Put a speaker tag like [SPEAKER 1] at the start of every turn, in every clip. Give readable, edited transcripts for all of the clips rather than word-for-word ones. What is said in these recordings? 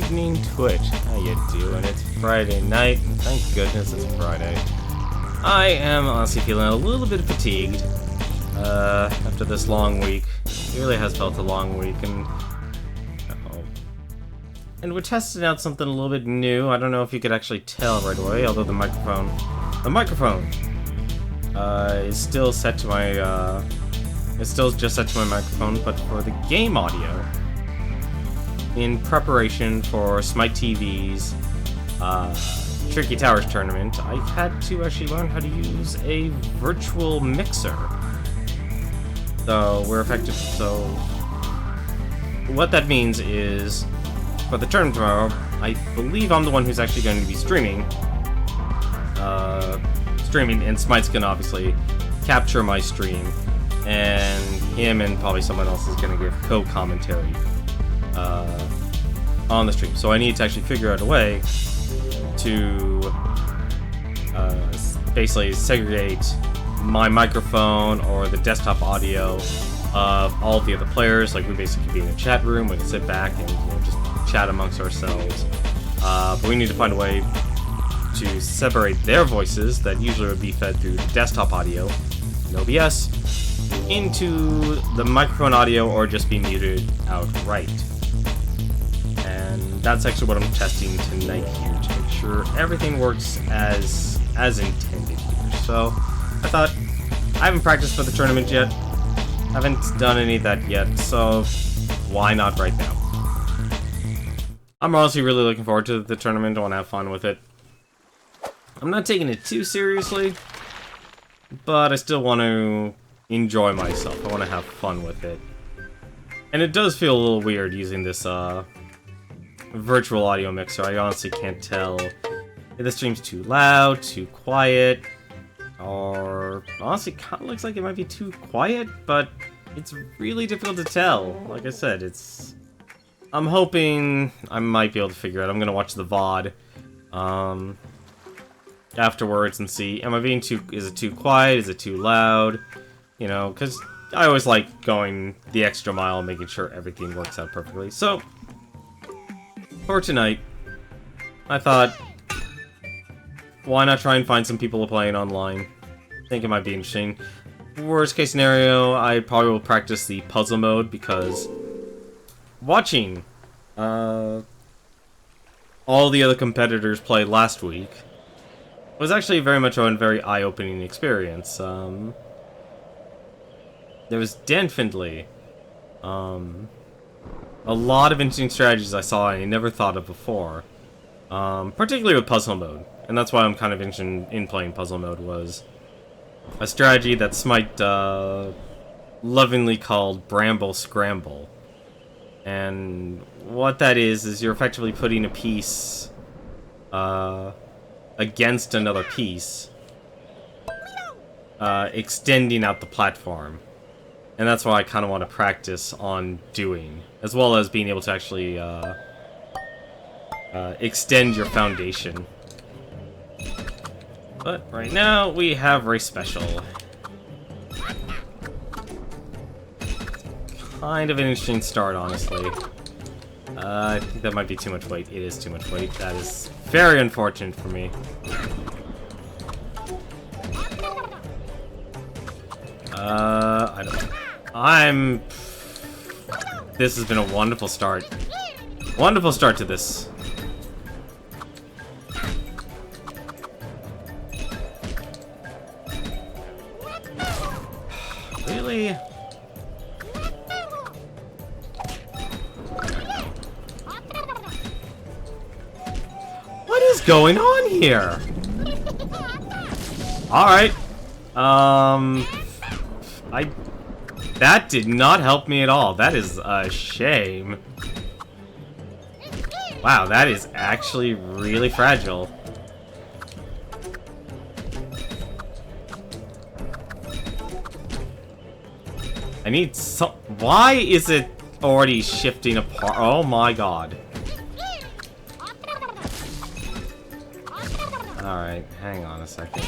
[SPEAKER 1] evening, Twitch. How you doing? It's Friday night. Thank goodness it's Friday. I am honestly feeling a little bit fatigued after this long week. It really has felt a long week, and we're testing out something a little bit new. I don't know if you could actually tell right away, although the microphone is still set to my it's still just set to my microphone, but for the game audio, in preparation for Smite TV's Tricky Towers tournament, I had to actually learn how to use a virtual mixer. So what that means is, for the tournament tomorrow, I believe I'm the one who's actually going to be streaming, and Smite's gonna obviously capture my stream, and him and probably someone else is gonna give co-commentary on the stream. So I need to actually figure out a way to basically segregate my microphone or the desktop audio of all the other players. Like, we basically be in a chat room, we can sit back and just chat amongst ourselves. But we need to find a way to separate their voices that usually would be fed through the desktop audio, no BS, into the microphone audio or just be muted outright. And that's actually what I'm testing tonight here, to make sure everything works as intended here. So I thought, I haven't practiced for the tournament yet, haven't done any of that yet, so why not right now? I'm honestly really looking forward to the tournament. I want to have fun with it. I'm not taking it too seriously, but I still want to enjoy myself. I want to have fun with it. And it does feel a little weird using this virtual audio mixer. I honestly can't tell if the stream's too loud, too quiet, or honestly kind of looks like it might be too quiet, but it's really difficult to tell. Like I said, I'm hoping I might be able to figure it out. I'm gonna watch the VOD afterwards and see, is it too quiet, is it too loud? You know, because I always like going the extra mile and making sure everything works out perfectly. So, for tonight, I thought, why not try and find some people playing online? I think it might be interesting. Worst case scenario, I probably will practice the puzzle mode, because watching all the other competitors play last week was actually very much a very eye-opening experience. There was definitely a lot of interesting strategies I saw and I never thought of before, particularly with puzzle mode, and that's why I'm kind of interested in playing puzzle mode. Was a strategy that Smite lovingly called Bramble Scramble. And what that is you're effectively putting a piece against another piece, extending out the platform. And that's what I kind of want to practice on doing, as well as being able to actually extend your foundation. But right now, we have race special. Kind of an interesting start, honestly. I think that might be too much weight. It is too much weight. That is very unfortunate for me. I don't know. This has been a wonderful start. Wonderful start to this. Really? What is going on here? Alright. That did not help me at all. That is a shame. Wow, that is actually really fragile. I need some... Why is it already shifting apart? Oh my god. Alright, hang on a second.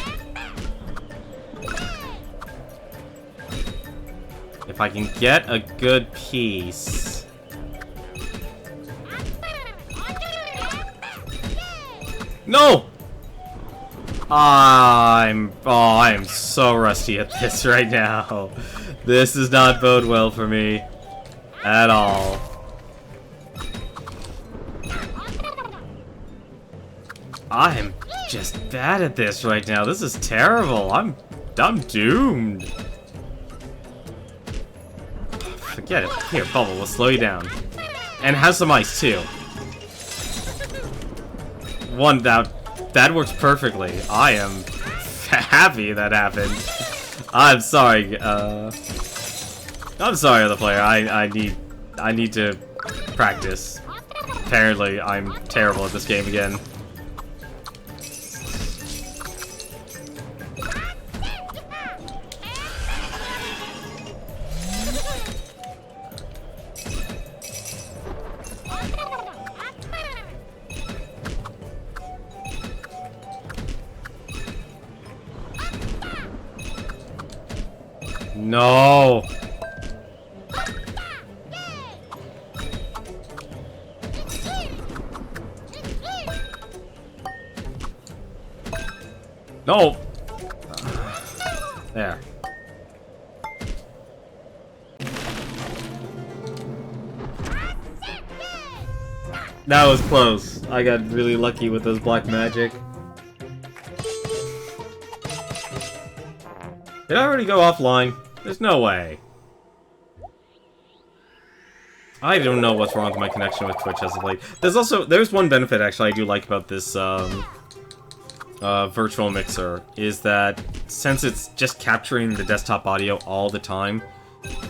[SPEAKER 1] If I can get a good piece... No! I am so rusty at this right now. This does not bode well for me at all. I am just bad at this right now. This is terrible. I'm doomed. Forget it. Here, Bubble, we'll slow you down. And have some ice too. One that works perfectly. I am happy that happened. I'm sorry. I'm sorry, other player. I need to practice. Apparently, I'm terrible at this game again. No. No. There. That was close. I got really lucky with those black magic. Did I already go offline? There's no way. I don't know what's wrong with my connection with Twitch as of late. There's one benefit actually I do like about this virtual mixer, is that since it's just capturing the desktop audio all the time,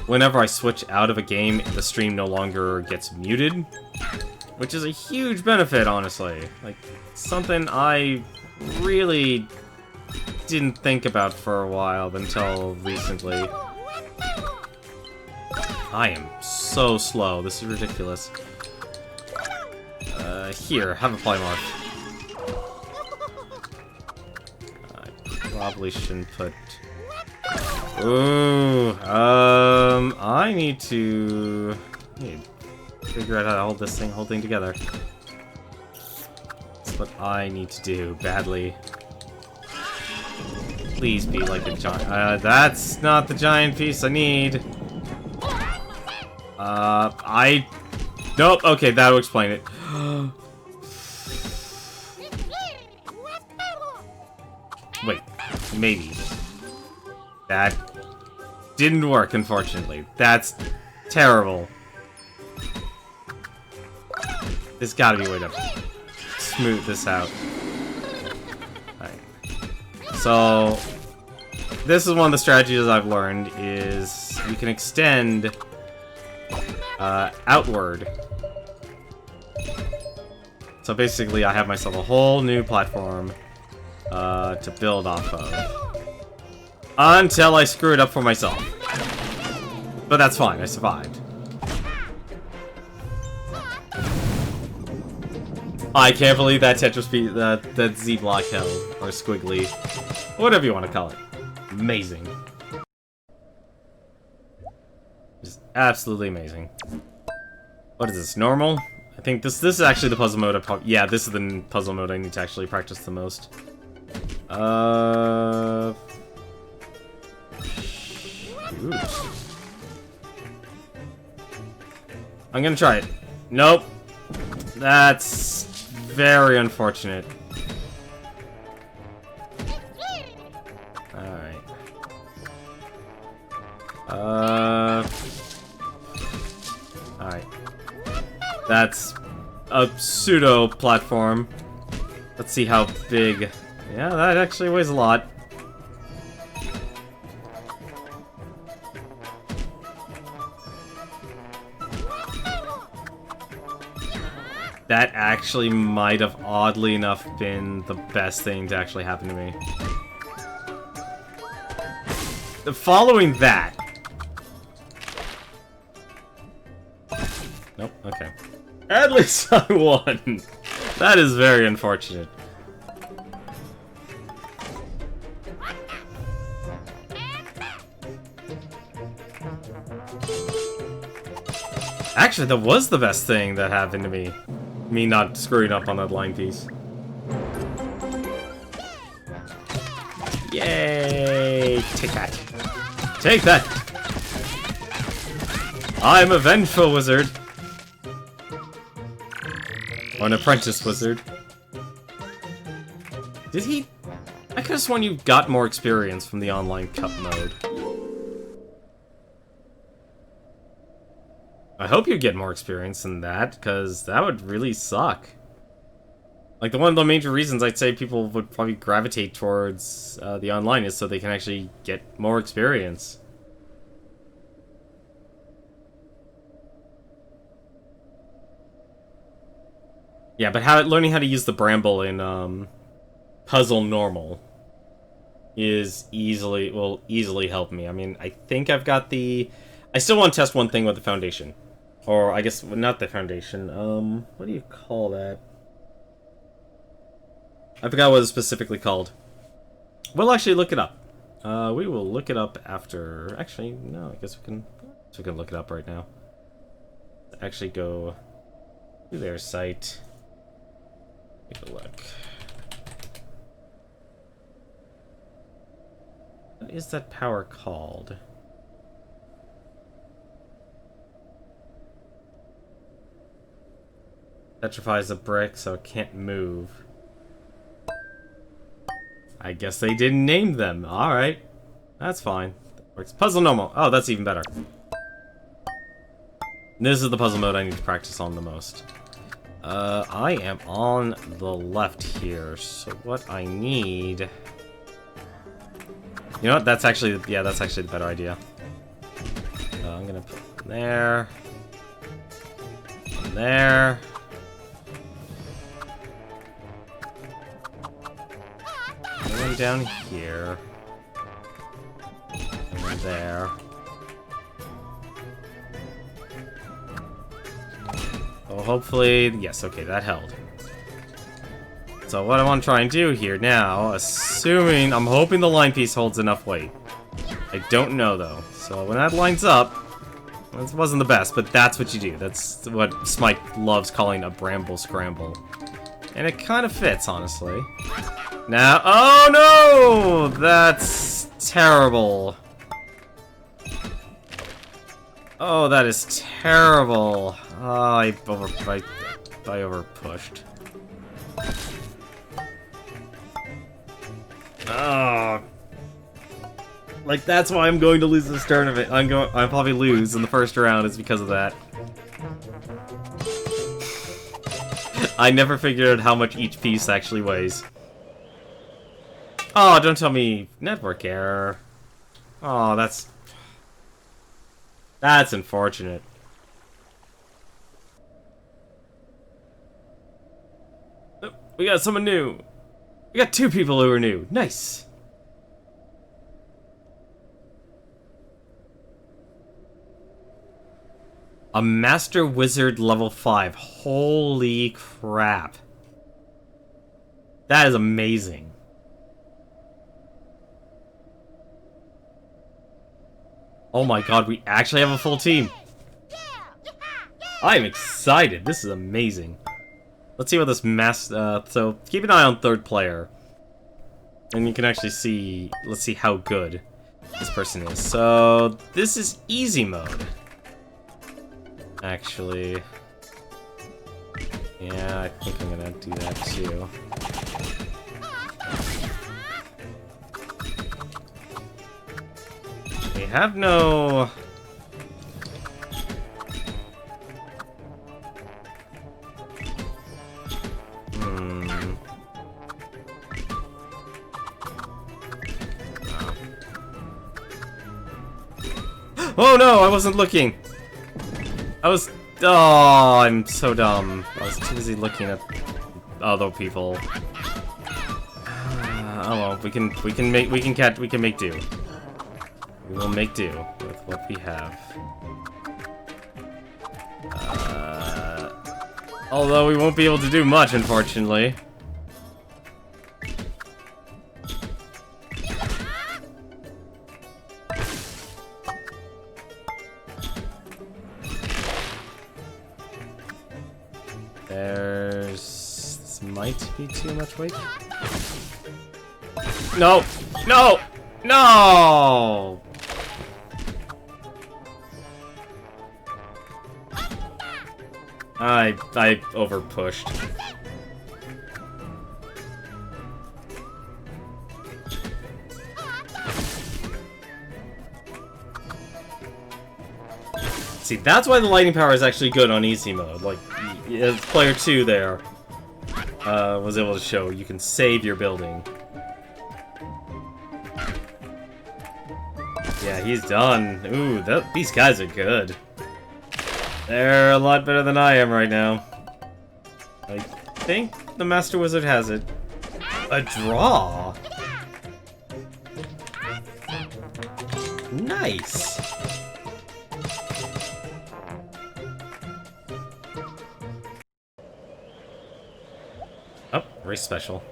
[SPEAKER 1] whenever I switch out of a game, the stream no longer gets muted, which is a huge benefit, honestly. Like, something I really didn't think about for a while until recently. I am so slow. This is ridiculous. Here, have a polymorph. I probably shouldn't put... Ooh, I need to figure out how to hold this whole thing together. That's what I need to do badly. Please be like a giant. That's not the giant piece I need. Nope, okay, that'll explain it. Wait, maybe. That didn't work, unfortunately. That's terrible. There's gotta be a way to smooth this out. So, this is one of the strategies I've learned, is you can extend outward. So basically, I have myself a whole new platform to build off of. Until I screw it up for myself. But that's fine, I survived. I can't believe that Tetris piece, that Z block held, or squiggly, whatever you want to call it. Amazing. Just absolutely amazing. What is this, normal? I think this is actually the puzzle mode yeah, this is the puzzle mode I need to actually practice the most. Shoot. I'm gonna try it. Nope. That's very unfortunate. Alright. Alright. That's a pseudo platform. Let's see how big. Yeah, that actually weighs a lot. That actually might have, oddly enough, been the best thing to actually happen to me. Following that... Nope, okay. At least I won! That is very unfortunate. Actually, that was the best thing that happened to me. Me not screwing up on that line piece. Yay! Take that. Take that! I'm a vengeful wizard. Or an apprentice wizard. Did he? I could have sworn you got more experience from the online cup mode. I hope you get more experience than that, because that would really suck. Like, one of the major reasons I'd say people would probably gravitate towards the online is so they can actually get more experience. Yeah, but learning how to use the bramble in Puzzle Normal will easily help me. I mean, I think I've got the... I still want to test one thing with the foundation. Or, I guess, not the foundation. What do you call that? I forgot what it's specifically called. We'll actually look it up. We will look it up after... Actually, no, I guess we can look it up right now. Actually go to their site. Take a look. What is that power called? Petrifies a brick so it can't move. I guess they didn't name them. Alright. That's fine. That works. Puzzle Normal. Oh, that's even better. This is the puzzle mode I need to practice on the most. I am on the left here, so what I need... You know what? That's actually the better idea. I'm gonna put one there. One there. One down here. And one there. Oh, hopefully... Yes, okay, that held. So what I want to try and do here now, assuming... I'm hoping the line piece holds enough weight. I don't know, though. So when that lines up... This wasn't the best, but that's what you do. That's what Smike loves calling a bramble scramble. And it kind of fits, honestly. Now... Oh, no! That's terrible. Oh, that is terrible. Oh, I overpushed. Oh. Like, that's why I'm going to lose this tournament. I'll probably lose in the first round is because of that. I never figured out how much each piece actually weighs. Oh, don't tell me network error. Oh, that's unfortunate. Oh, we got someone new. We got two people who are new. Nice. A Master Wizard level 5. Holy crap. That is amazing. Oh my god, we actually have a full team. I am excited. This is amazing. Let's see what this so keep an eye on third player. And you can actually see, let's see how good this person is. So this is easy mode. Actually. Yeah, I think I'm gonna do that too. We have no... Oh no, I wasn't looking! Oh, I'm so dumb. I was too busy looking at other people. Oh well, we can make do. We will make do with what we have. Although we won't be able to do much, unfortunately. This might be too much weight. No! No! No! I over pushed. See, that's why the lightning power is actually good on easy mode. Like, player 2 there was able to show you can save your building. Yeah, he's done. Ooh, these guys are good. They're a lot better than I am right now. I think the Master Wizard has it. A draw! Nice! Oh, race special.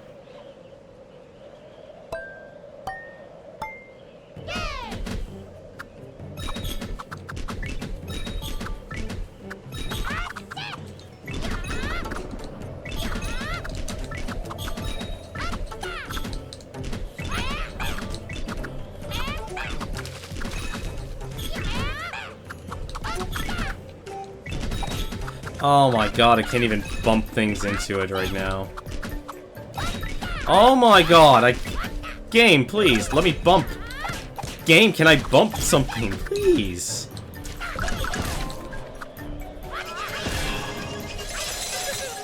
[SPEAKER 1] Oh my god, I can't even bump things into it right now. Oh my god, Game, please, let me bump. Game, can I bump something, please?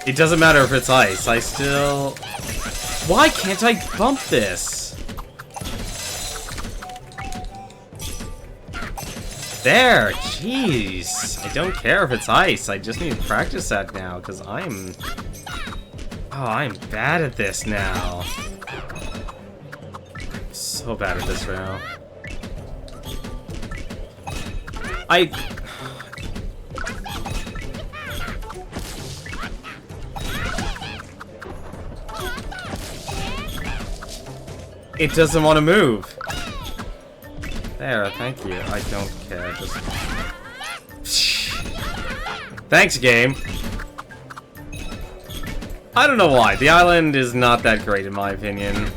[SPEAKER 1] It doesn't matter if it's ice, I still... Why can't I bump this? There, jeez. I don't care if it's ice, I just need to practice that now, because I'm bad at this now. I'm so bad at this right now. It doesn't want to move. There, thank you. I don't care, just... Thanks, game! I don't know why. The island is not that great, in my opinion.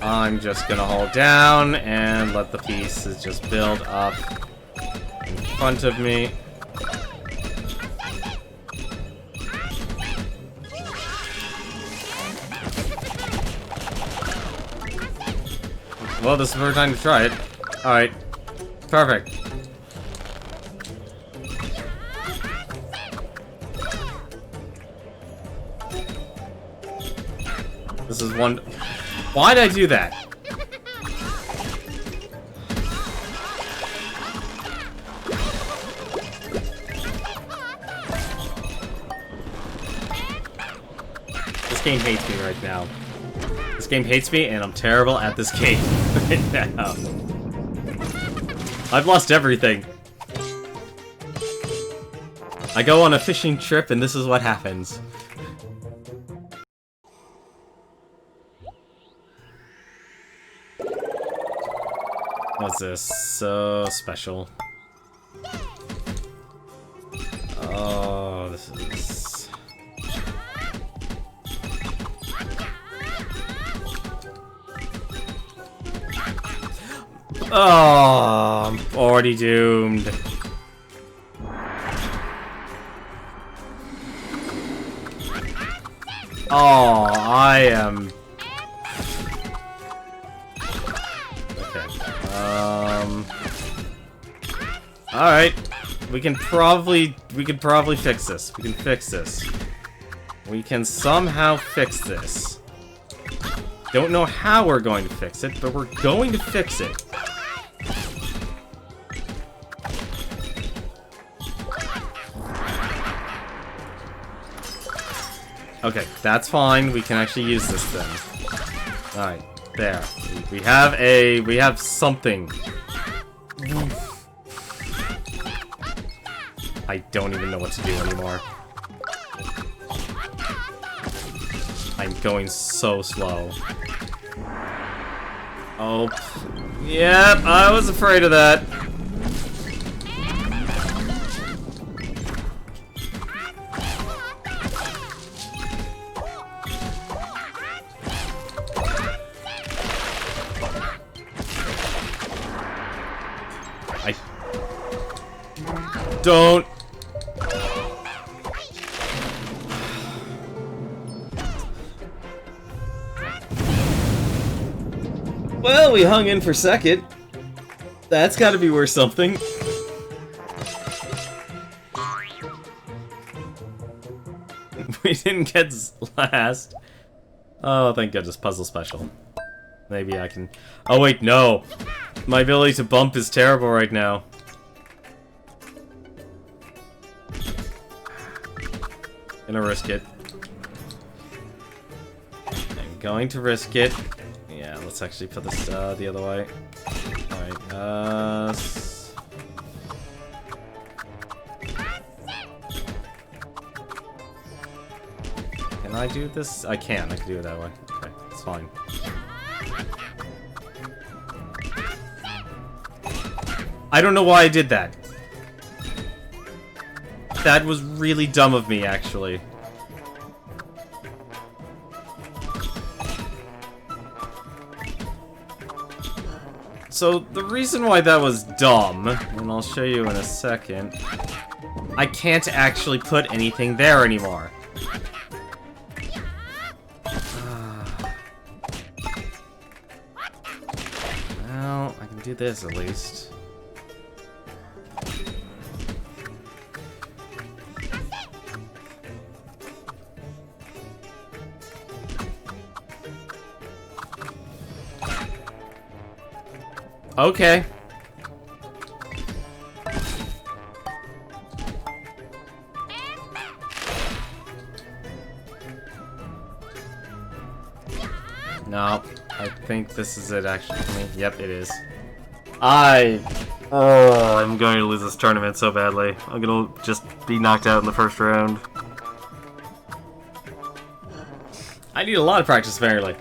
[SPEAKER 1] I'm just gonna hold down and let the pieces just build up in front of me. Well, this is our time to try it. Alright. Perfect. This is one... Why did I do that? This game hates me right now. This game hates me, and I'm terrible at this game right now. I've lost everything. I go on a fishing trip, and this is what happens. What's this? So special. Oh, this is... Oh, I'm already doomed. Oh, I am... Okay. Alright. We can probably fix this. We can fix this. We can somehow fix this. Don't know how we're going to fix it, but we're going to fix it. Okay, that's fine. We can actually use this then. Alright, there. We have something. I don't even know what to do anymore. I'm going so slow. Oh. Yep, I was afraid of that. Don't. Well, we hung in for second. That's gotta be worth something. We didn't get last. Oh, thank goodness, puzzle special. Maybe I can... Oh wait, no! My ability to bump is terrible right now. Gonna risk it. I'm going to risk it. Yeah, let's actually put this the other way. Alright, Can I do this? I can do it that way. Okay, it's fine. I don't know why I did that. That was really dumb of me, actually. So, the reason why that was dumb, and I'll show you in a second, I can't actually put anything there anymore. Well, I can do this at least. Okay. No, I think this is it actually for me. Yep, it is. I'm going to lose this tournament so badly. I'm gonna just be knocked out in the first round. I need a lot of practice, apparently.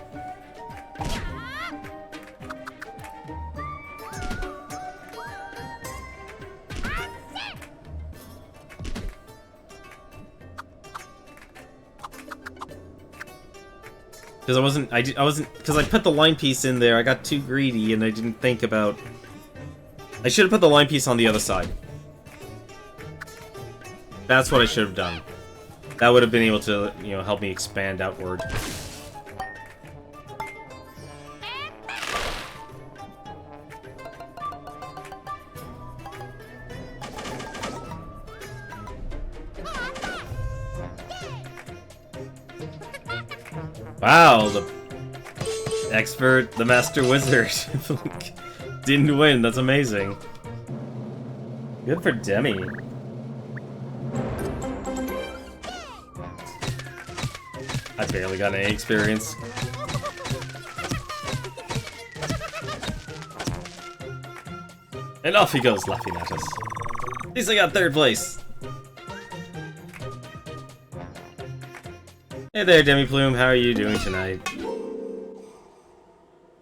[SPEAKER 1] Because I wasn't, because I put the line piece in there, I got too greedy and I didn't think about... I should have put the line piece on the other side. That's what I should have done. That would have been able to, you know, help me expand outward. Wow, the expert, the master wizard didn't win. That's amazing. Good for Demi. I barely got any experience. And off he goes, laughing at us. At least I got third place. Hey there, Demi Plume. How are you doing tonight?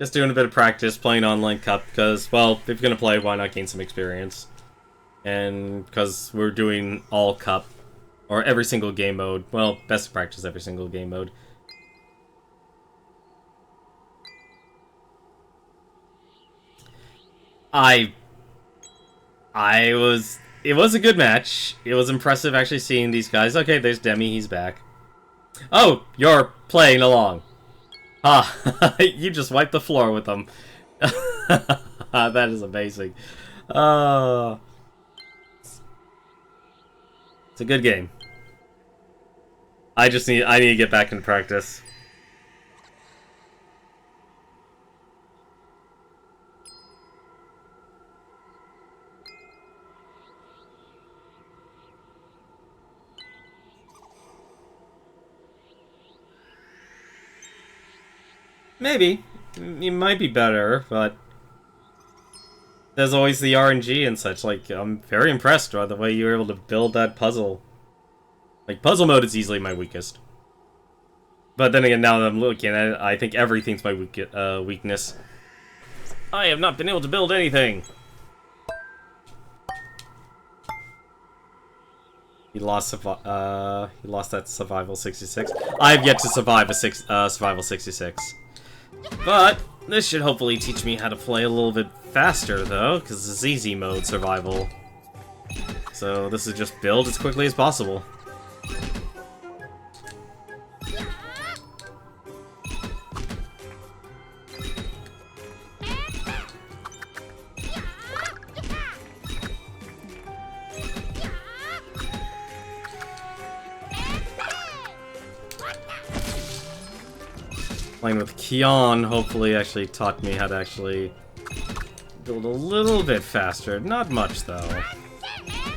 [SPEAKER 1] Just doing a bit of practice, playing online cup, because, well, if you're gonna play, why not gain some experience? And because we're doing all cup, or every single game mode. Well, best practice every single game mode. It was a good match. It was impressive actually seeing these guys. Okay, there's Demi, he's back. Oh, you're playing along. Ah, you just wiped the floor with them. That is amazing. It's a good game. I need to get back in practice. Maybe. It might be better, but there's always the RNG and such. Like, I'm very impressed by the way you were able to build that puzzle. Like, puzzle mode is easily my weakest. But then again, now that I'm looking at it, I think everything's my weakness. I have not been able to build anything. He lost that survival 66. I've yet to survive a survival 66. But this should hopefully teach me how to play a little bit faster, though, because this is easy mode survival. So this is just build as quickly as possible. Playing with Kion hopefully actually taught me how to actually build a little bit faster. Not much though.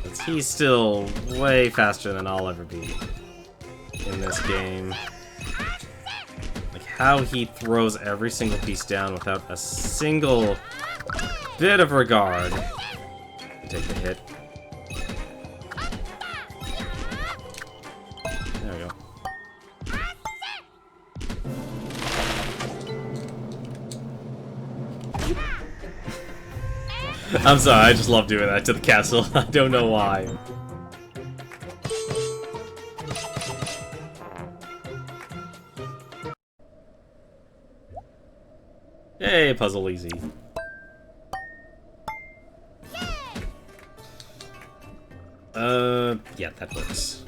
[SPEAKER 1] Because he's still way faster than I'll ever be in this game. Like how he throws every single piece down without a single bit of regard. Take the hit. There we go. I'm sorry, I just love doing that to the castle. I don't know why. Hey, puzzle easy. Yeah, that works.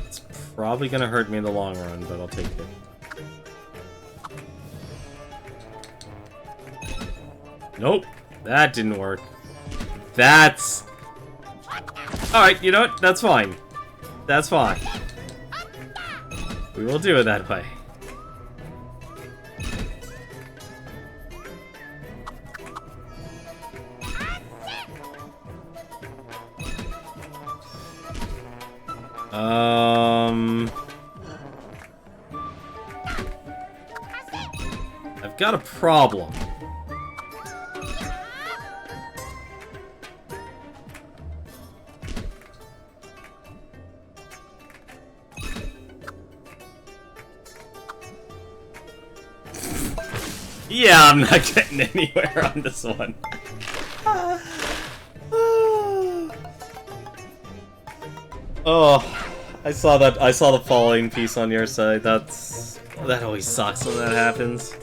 [SPEAKER 1] It's probably gonna hurt me in the long run, but I'll take it. Nope, that didn't work. That's... Alright, you know what? That's fine. That's fine. We will do it that way. I've got a problem. Yeah, I'm not getting anywhere on this one. Oh, I saw that. I saw the falling piece on your side. That always sucks when that happens.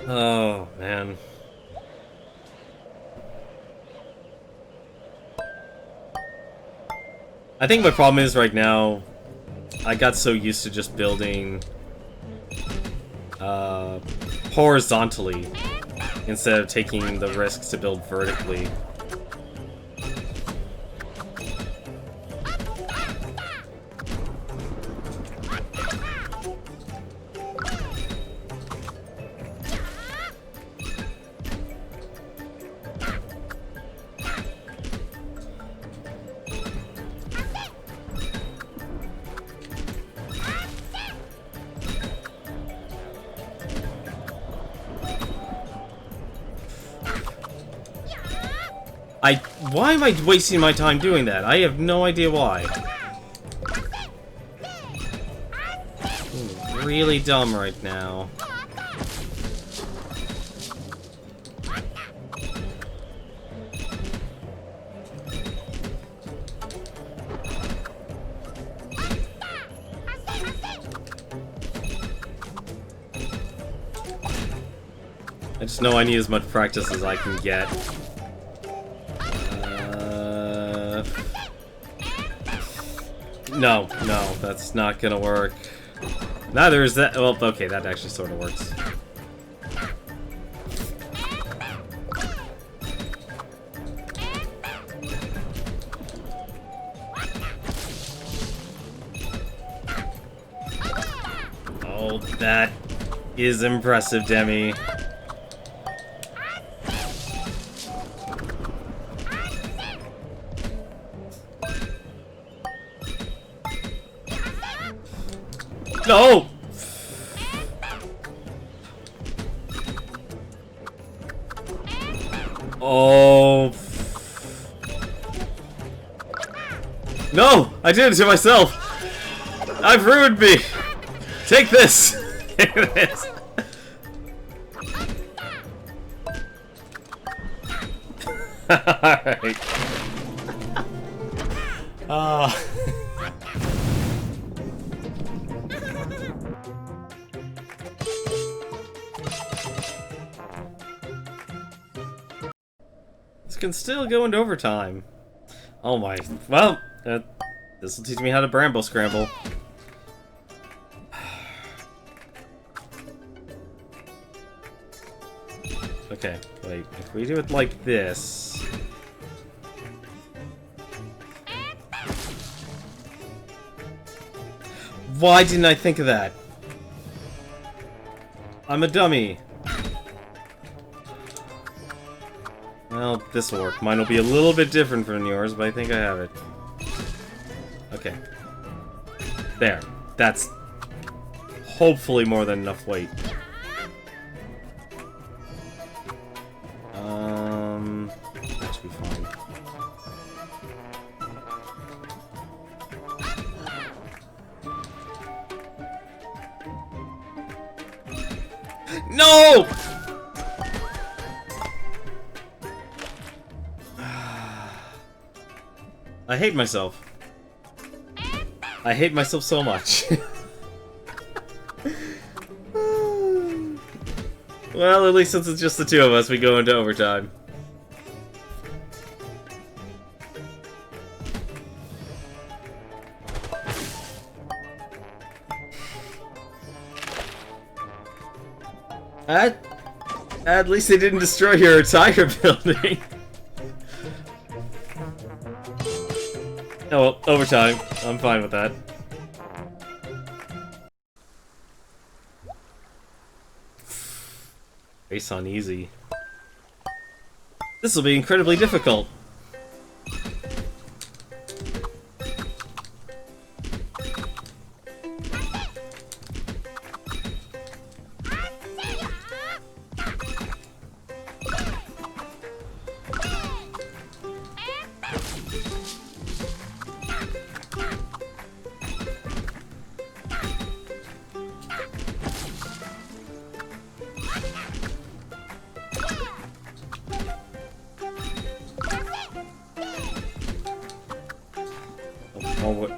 [SPEAKER 1] Oh man. I think my problem is right now, I got so used to just building horizontally instead of taking the risks to build vertically. Why am I wasting my time doing that? I have no idea why. Ooh, really dumb right now. I just know I need as much practice as I can get. No, that's not gonna work. Neither is that. Well, okay, that actually sort of works. Oh, that is impressive, Demi. No! Oh. No! I did it to myself! I've ruined me! Take this! Take this! Alright. This can still go into overtime. Oh my. Well, this will teach me how to Bramble Scramble. Okay, wait. If we do it like this... Why didn't I think of that? I'm a dummy. Well, this will work. Mine will be a little bit different from yours, but I think I have it. Okay. There. That's hopefully more than enough weight. That should be fine. No! I hate myself. I hate myself so much. Well, at least since it's just the two of us, we go into overtime. At least they didn't destroy your entire building. Oh well, overtime. I'm fine with that. Race on easy. This will be incredibly difficult.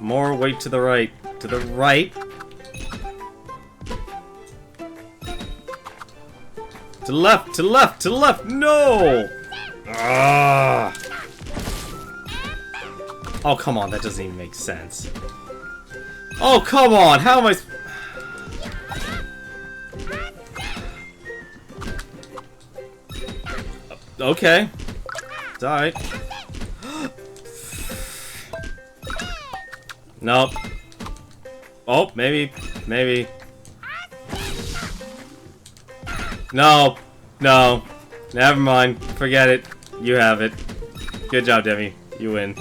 [SPEAKER 1] More weight to the right. To the right. To the left, to the left, to the left! No! Ah! Oh, come on, that doesn't even make sense. Oh, come on, how am I... Okay. It's alright. Nope. Oh, maybe. Maybe. No. No. Never mind. Forget it. You have it. Good job, Demi. You win.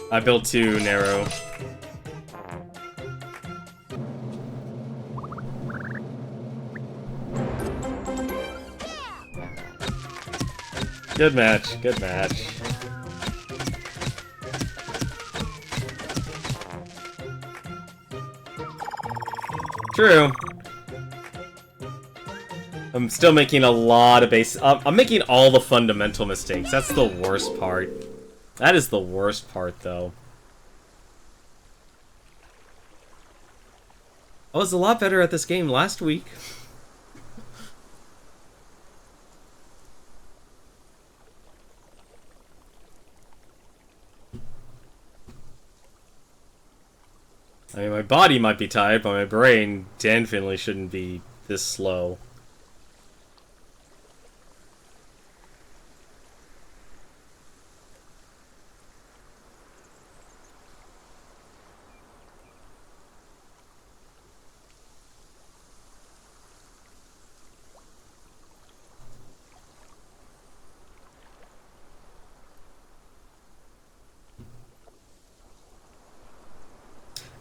[SPEAKER 1] I built too narrow. Good match, good match. True. I'm still making a lot of I'm making all the fundamental mistakes. That's the worst part. That is the worst part, though. I was a lot better at this game last week. I mean, my body might be tired, but my brain definitely shouldn't be this slow.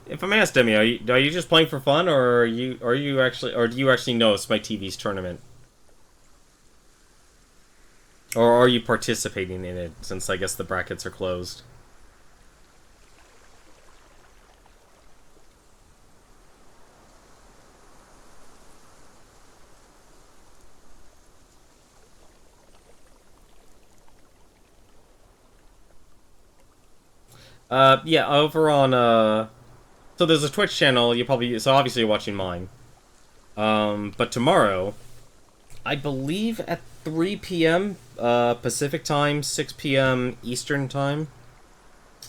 [SPEAKER 1] If I may ask, Demi, are you just playing for fun, or are you actually, or do you actually know Spike TV's tournament, or are you participating in it? Since I guess the brackets are closed. Yeah, over on, so there's a Twitch channel, so obviously you're watching mine. But tomorrow, I believe at 3 p.m., Pacific time, 6 p.m. Eastern time,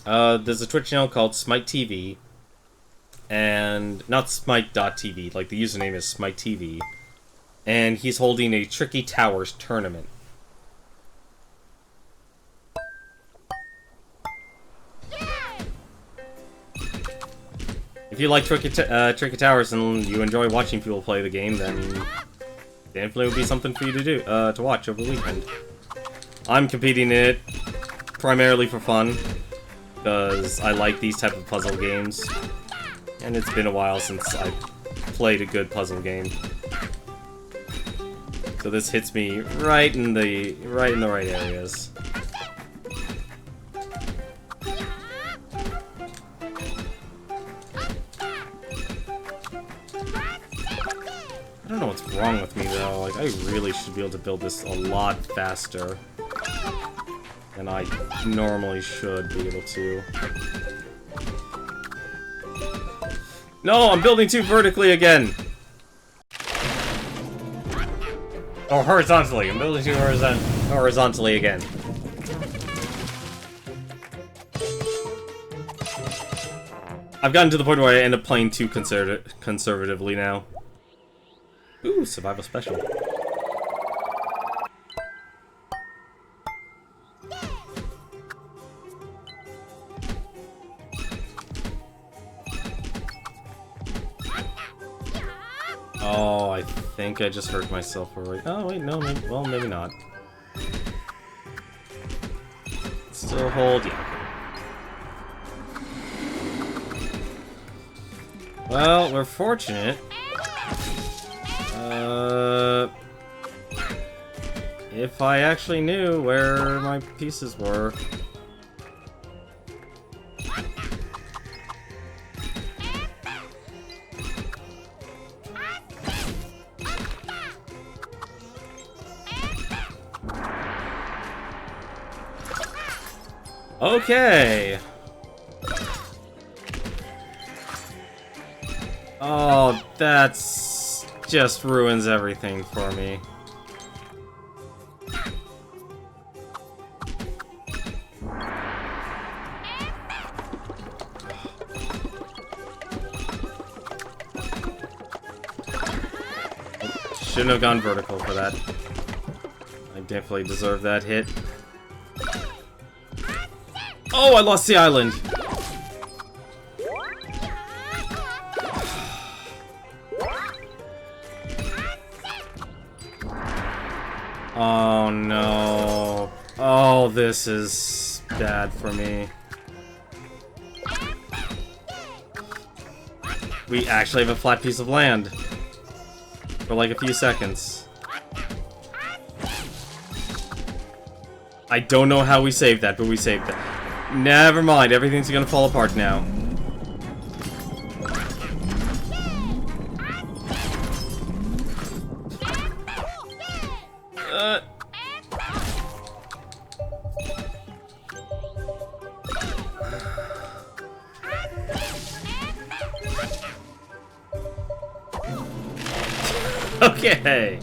[SPEAKER 1] there's a Twitch channel called Smite TV, and, not Smite.tv, like, the username is Smite TV, and he's holding a Tricky Towers tournament. If you like Tricky Towers and you enjoy watching people play the game, then definitely would be something for you to do, to watch over the weekend. I'm competing in it primarily for fun, because I like these type of puzzle games, and it's been a while since I've played a good puzzle game. So this hits me right in the right areas. I don't know what's wrong with me though. Like, I really should be able to build this a lot faster than I normally should be able to. No, I'm building too vertically again. Or horizontally. I'm building too horizontally again. I've gotten to the point where I end up playing too conservatively now. Ooh, survival special. Oh, I think I just hurt myself already. Oh, wait, no, maybe, well, maybe not. Still hold, yeah. Well, we're fortunate. If I actually knew where my pieces were. Okay. Oh, that's just ruins everything for me. Shouldn't have gone vertical for that. I definitely deserve that hit. Oh, I lost the island! Oh no. Oh, this is bad for me. We actually have a flat piece of land. For like a few seconds. I don't know how we saved that, but we saved that. Never mind, everything's gonna fall apart now. Okay.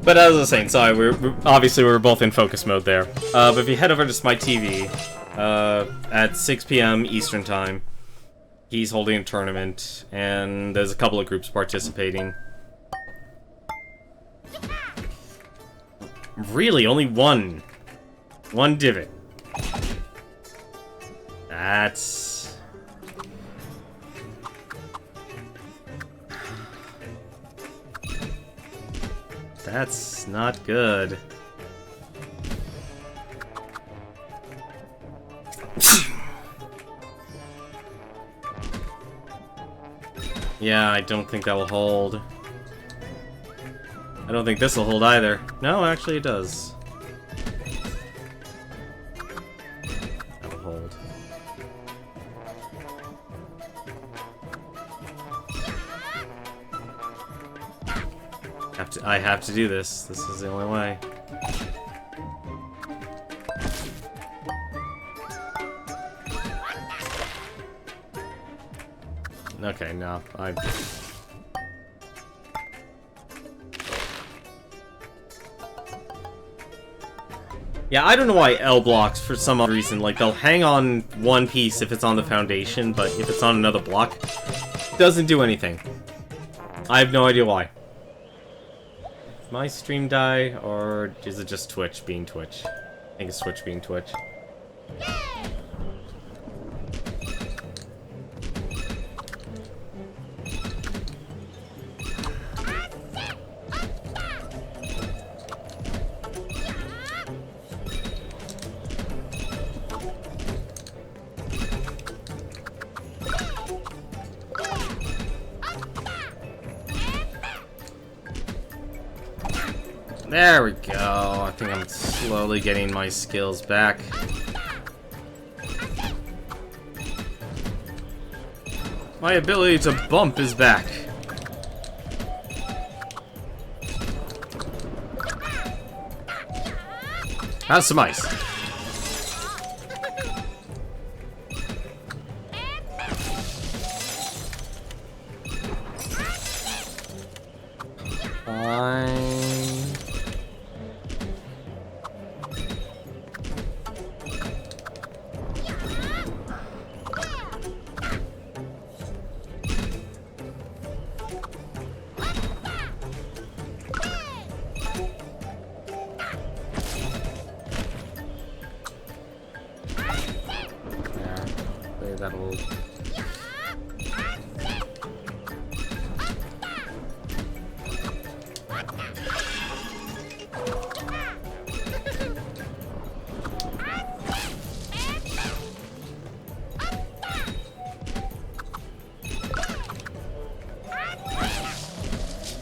[SPEAKER 1] But as I was saying, sorry, we're obviously we were both in focus mode there. But if you head over to Smite TV, at 6 p.m. Eastern Time, he's holding a tournament, and there's a couple of groups participating. Really, only one divot. That's not good. Yeah, I don't think that will hold. I don't think this will hold either. No, actually it does. That will hold. I have to do this. This is the only way. Okay, no. Yeah, I don't know why L blocks, for some odd reason, like, they'll hang on one piece if it's on the foundation, but if it's on another block, it doesn't do anything. I have no idea why. Did my stream die, or is it just Twitch being Twitch? I think it's Twitch being Twitch. There we go. I think I'm slowly getting my skills back. My ability to bump is back. Have some ice. That'll...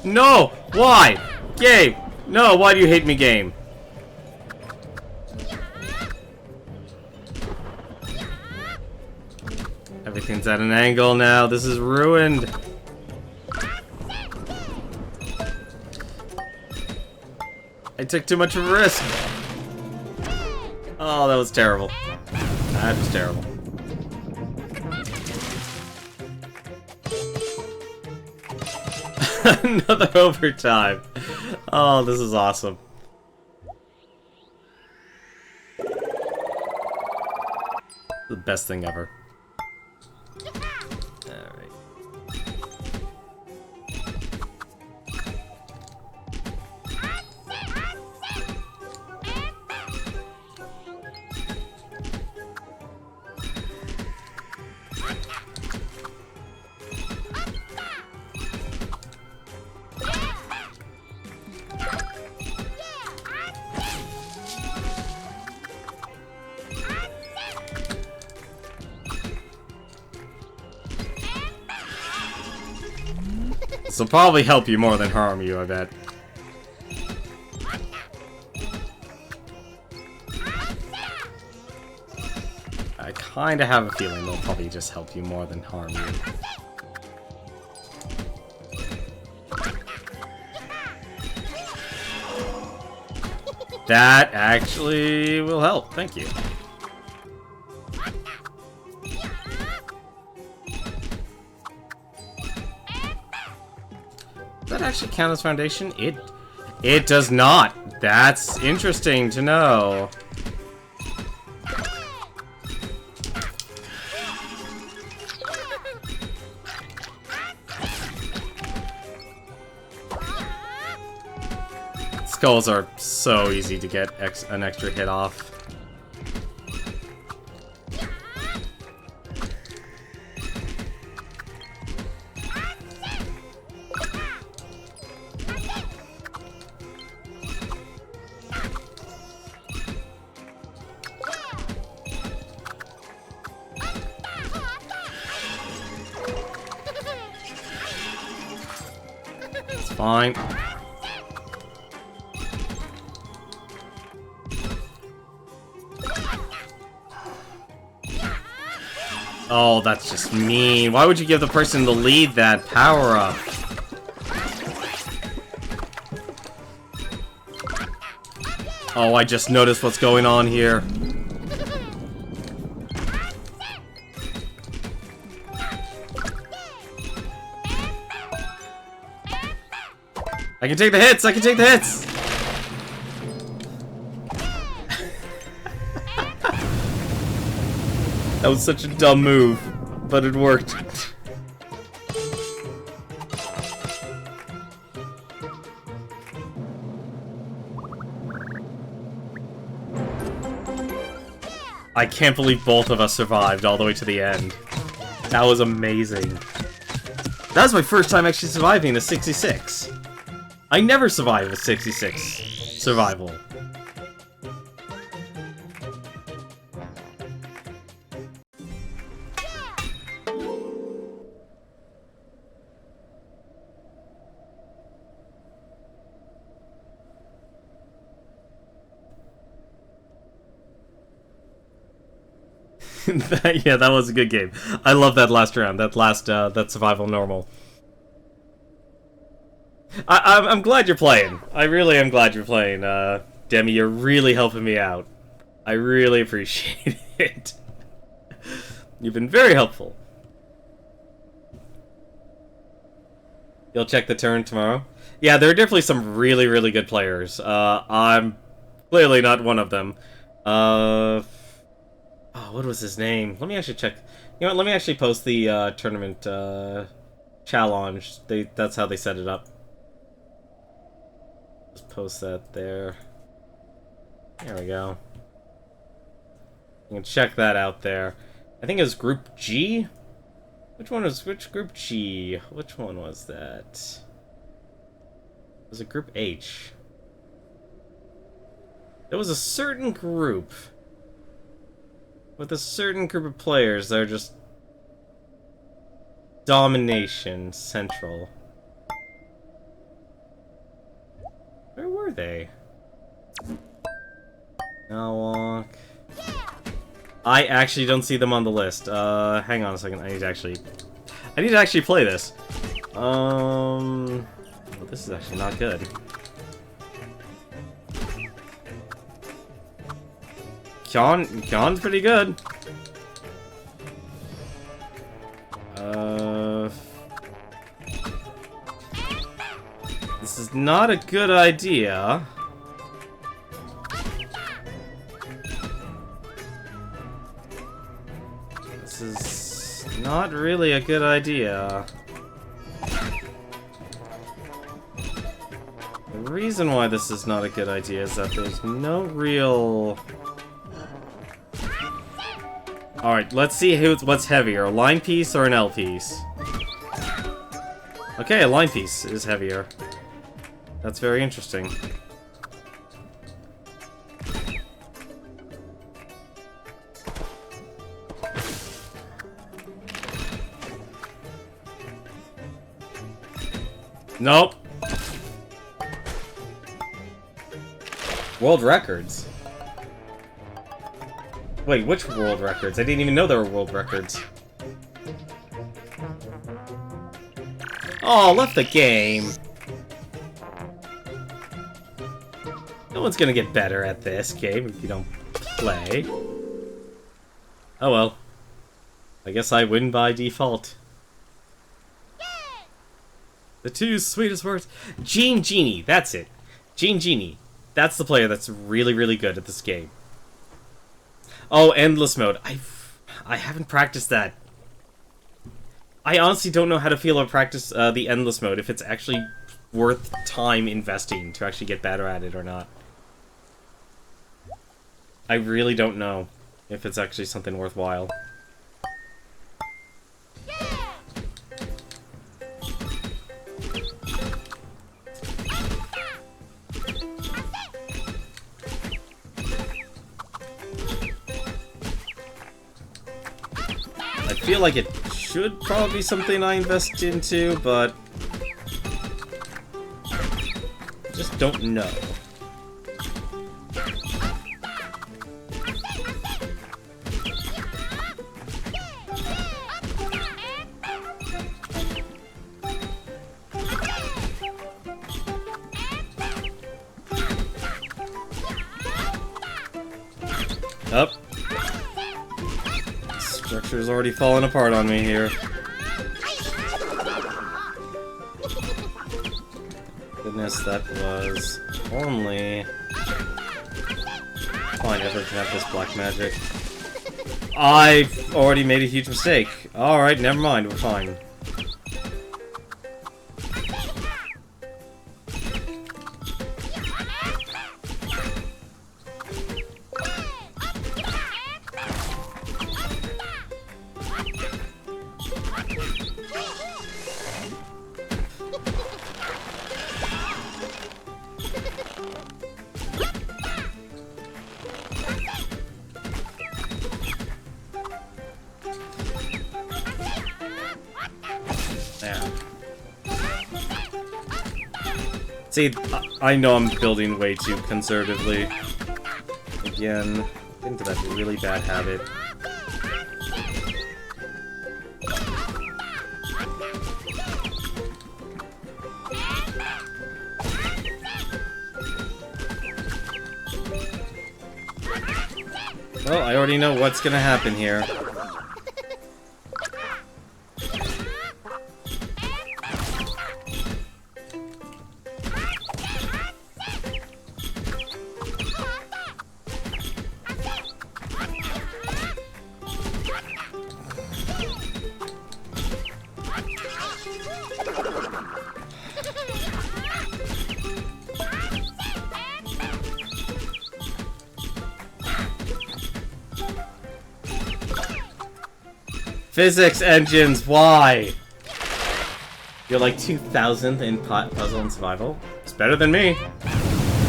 [SPEAKER 1] No! Why? Game! No, why do you hate me, game? Everything's at an angle now. This is ruined. I took too much of a risk. Oh, that was terrible. That was terrible. Another overtime. Oh, this is awesome. The best thing ever. This will probably help you more than harm you, I bet. I kinda have a feeling they'll probably just help you more than harm you. That actually will help, thank you. Does that actually count as foundation? It does not. That's interesting to know. Skulls are so easy to get an extra hit off. It's fine. Oh, that's just mean. Why would you give the person the lead that power-up? Oh, I just noticed what's going on here. I can take the hits! I can take the hits! That was such a dumb move, but it worked. I can't believe both of us survived all the way to the end. That was amazing. That was my first time actually surviving a 66. I never survived a 66 survival. Yeah, that was a good game. I love that last round. That last, that survival normal. I'm glad you're playing. I really am glad you're playing. Demi, you're really helping me out. I really appreciate it. You've been very helpful. You'll check the turn tomorrow? Yeah, there are definitely some really, really good players. I'm clearly not one of them. Oh, what was his name? Let me actually check. You know what, let me actually post the tournament challenge. That's how they set it up. Just post that there. There we go. You can check that out there. I think it was Group G? Which Group G? Which one was that? Was it Group H? There was a certain group with a certain group of players that are just domination central. Where were they? Now walk. I actually don't see them on the list. Hang on a second. I need to actually play this. Well, this is actually not good. Kion's pretty good. This is not a good idea. This is not really a good idea. The reason why this is not a good idea is that there's no real... Alright, let's see what's heavier, a line piece or an L piece. Okay, a line piece is heavier. That's very interesting. Nope. World records. Wait, which world records? I didn't even know there were world records. Oh, left the game. No one's gonna get better at this game if you don't play. Oh well. I guess I win by default. The two sweetest words. Genie, that's it. Genie. That's the player that's really, really good at this game. Oh, endless mode. I haven't practiced that. I honestly don't know how to feel about practice the endless mode, if it's actually worth time investing to actually get better at it or not. I really don't know if it's actually something worthwhile. I feel like it should probably be something I invest into, but I just don't know. Up. Structure's already falling apart on me here. Goodness, that was only... Fine, everyone can have this black magic. I've already made a huge mistake. Alright, never mind, we're fine. See, I know I'm building way too conservatively. Again, get into that really bad habit. Well, I already know what's gonna happen here. Physics engines, why? You're like 2000th in puzzle and survival. It's better than me.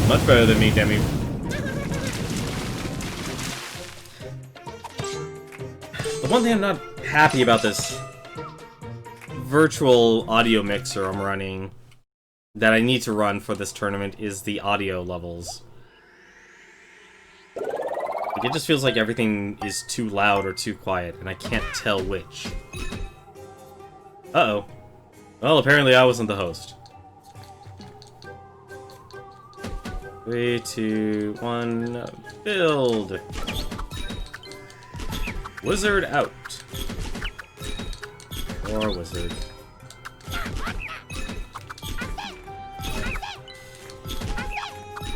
[SPEAKER 1] Much better than me, Demi. The one thing I'm not happy about this virtual audio mixer I'm running that I need to run for this tournament is the audio levels. It just feels like everything is too loud or too quiet, and I can't tell which. Uh-oh. Well, apparently I wasn't the host. 3, 2, 1, build! Wizard out. Or wizard.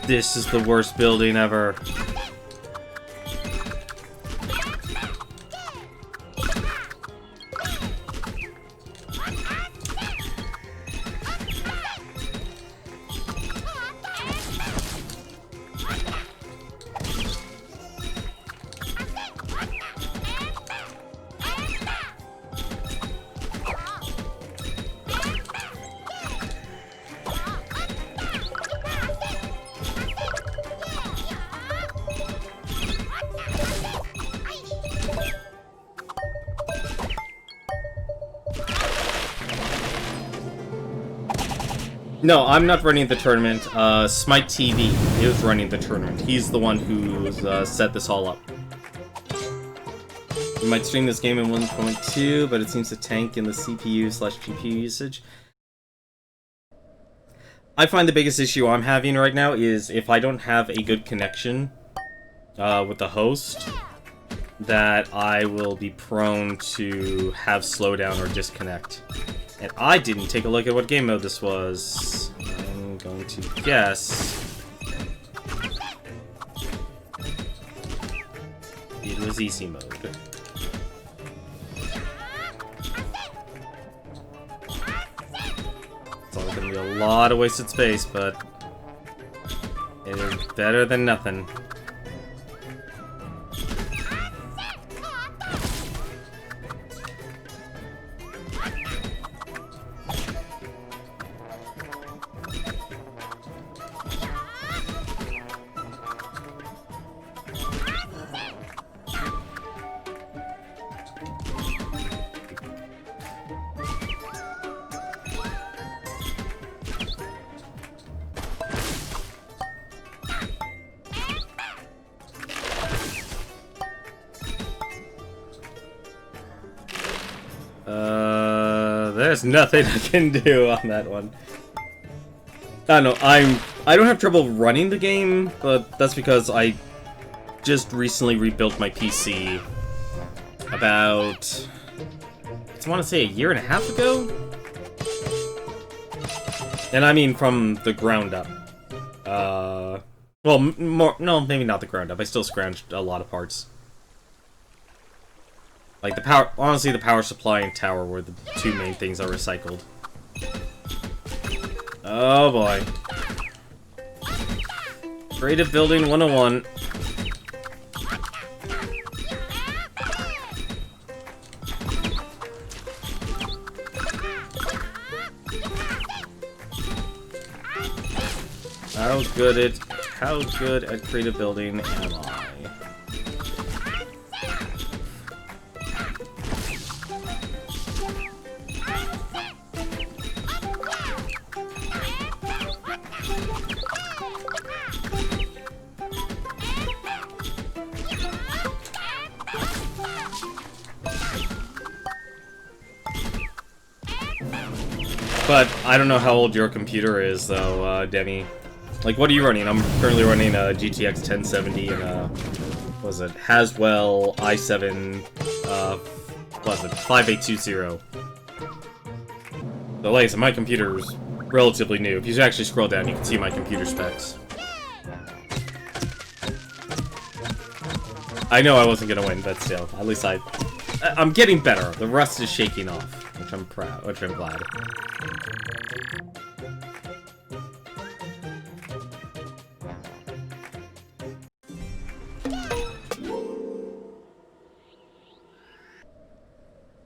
[SPEAKER 1] This is the worst building ever. No, I'm not running the tournament. Smite TV is running the tournament. He's the one who's set this all up. You might stream this game in 1.2, but it seems to tank in the CPU/GPU usage. I find the biggest issue I'm having right now is if I don't have a good connection with the host, that I will be prone to have slowdown or disconnect. And I didn't take a look at what game mode this was. I'm going to guess it was easy mode. It's all gonna be a lot of wasted space, but it is better than nothing. There's nothing I can do on that one. I don't know, I don't have trouble running the game, but that's because I just recently rebuilt my PC about, I want to say a year and a half ago? And I mean from the ground up. Well, more, no, maybe not the ground up. I still scrounged a lot of parts. Like the power, honestly, the power supply and tower were the two main things I recycled. Oh boy. Creative Building 101. How good at creative building am I? But I don't know how old your computer is, though, Demi. Like, what are you running? I'm currently running a GTX 1070 and a, what was it, Haswell i7, what was it, 5820. So, like I said, my computer's relatively new. If you actually scroll down, you can see my computer specs. I know I wasn't gonna win, but still, at least I'm getting better. The rust is shaking off, which I'm proud, which I'm glad.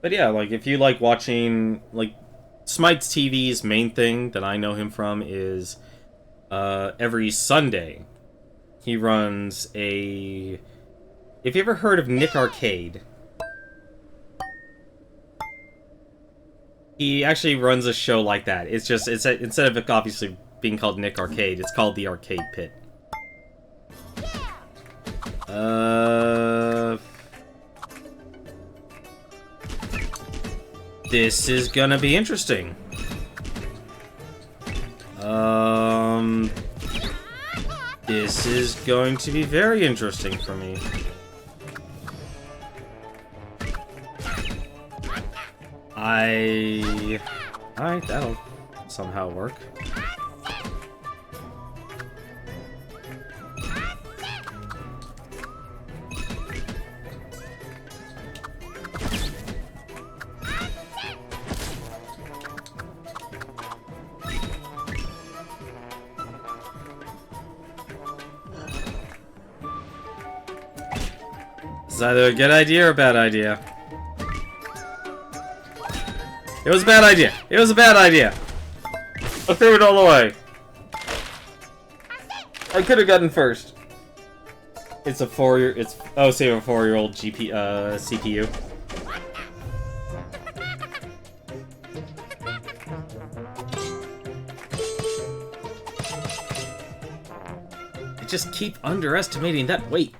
[SPEAKER 1] But yeah, like, if you like watching, like, Smite's TV's main thing that I know him from is, every Sunday, he runs a... If you ever heard of Nick Arcade, he actually runs a show like that. It's just, instead of it obviously being called Nick Arcade, it's called the Arcade Pit. This is gonna be interesting. This is going to be very interesting for me. Alright, that'll somehow work. It's either a good idea or a bad idea. It was a bad idea. It was a bad idea. I threw it all away. I could have gotten first. It's a 4-year. It's say a 4-year-old CPU. I just keep underestimating that weight.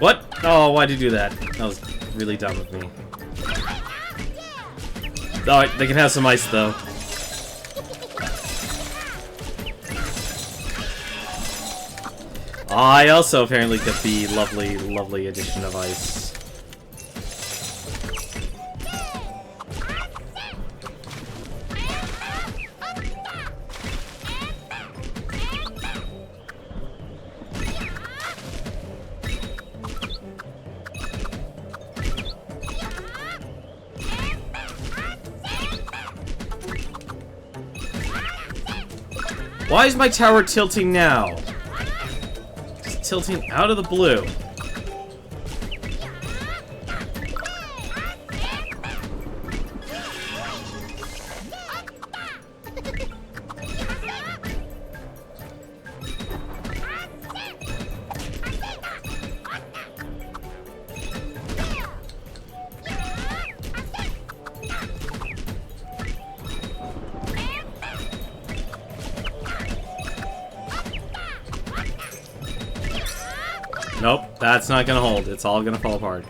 [SPEAKER 1] What? Oh, why'd you do that? That was really dumb of me. Alright, they can have some ice, though. I also apparently get the lovely, lovely addition of ice. Why is my tower tilting now? Just tilting out of the blue. That's not gonna hold. It's all gonna fall apart.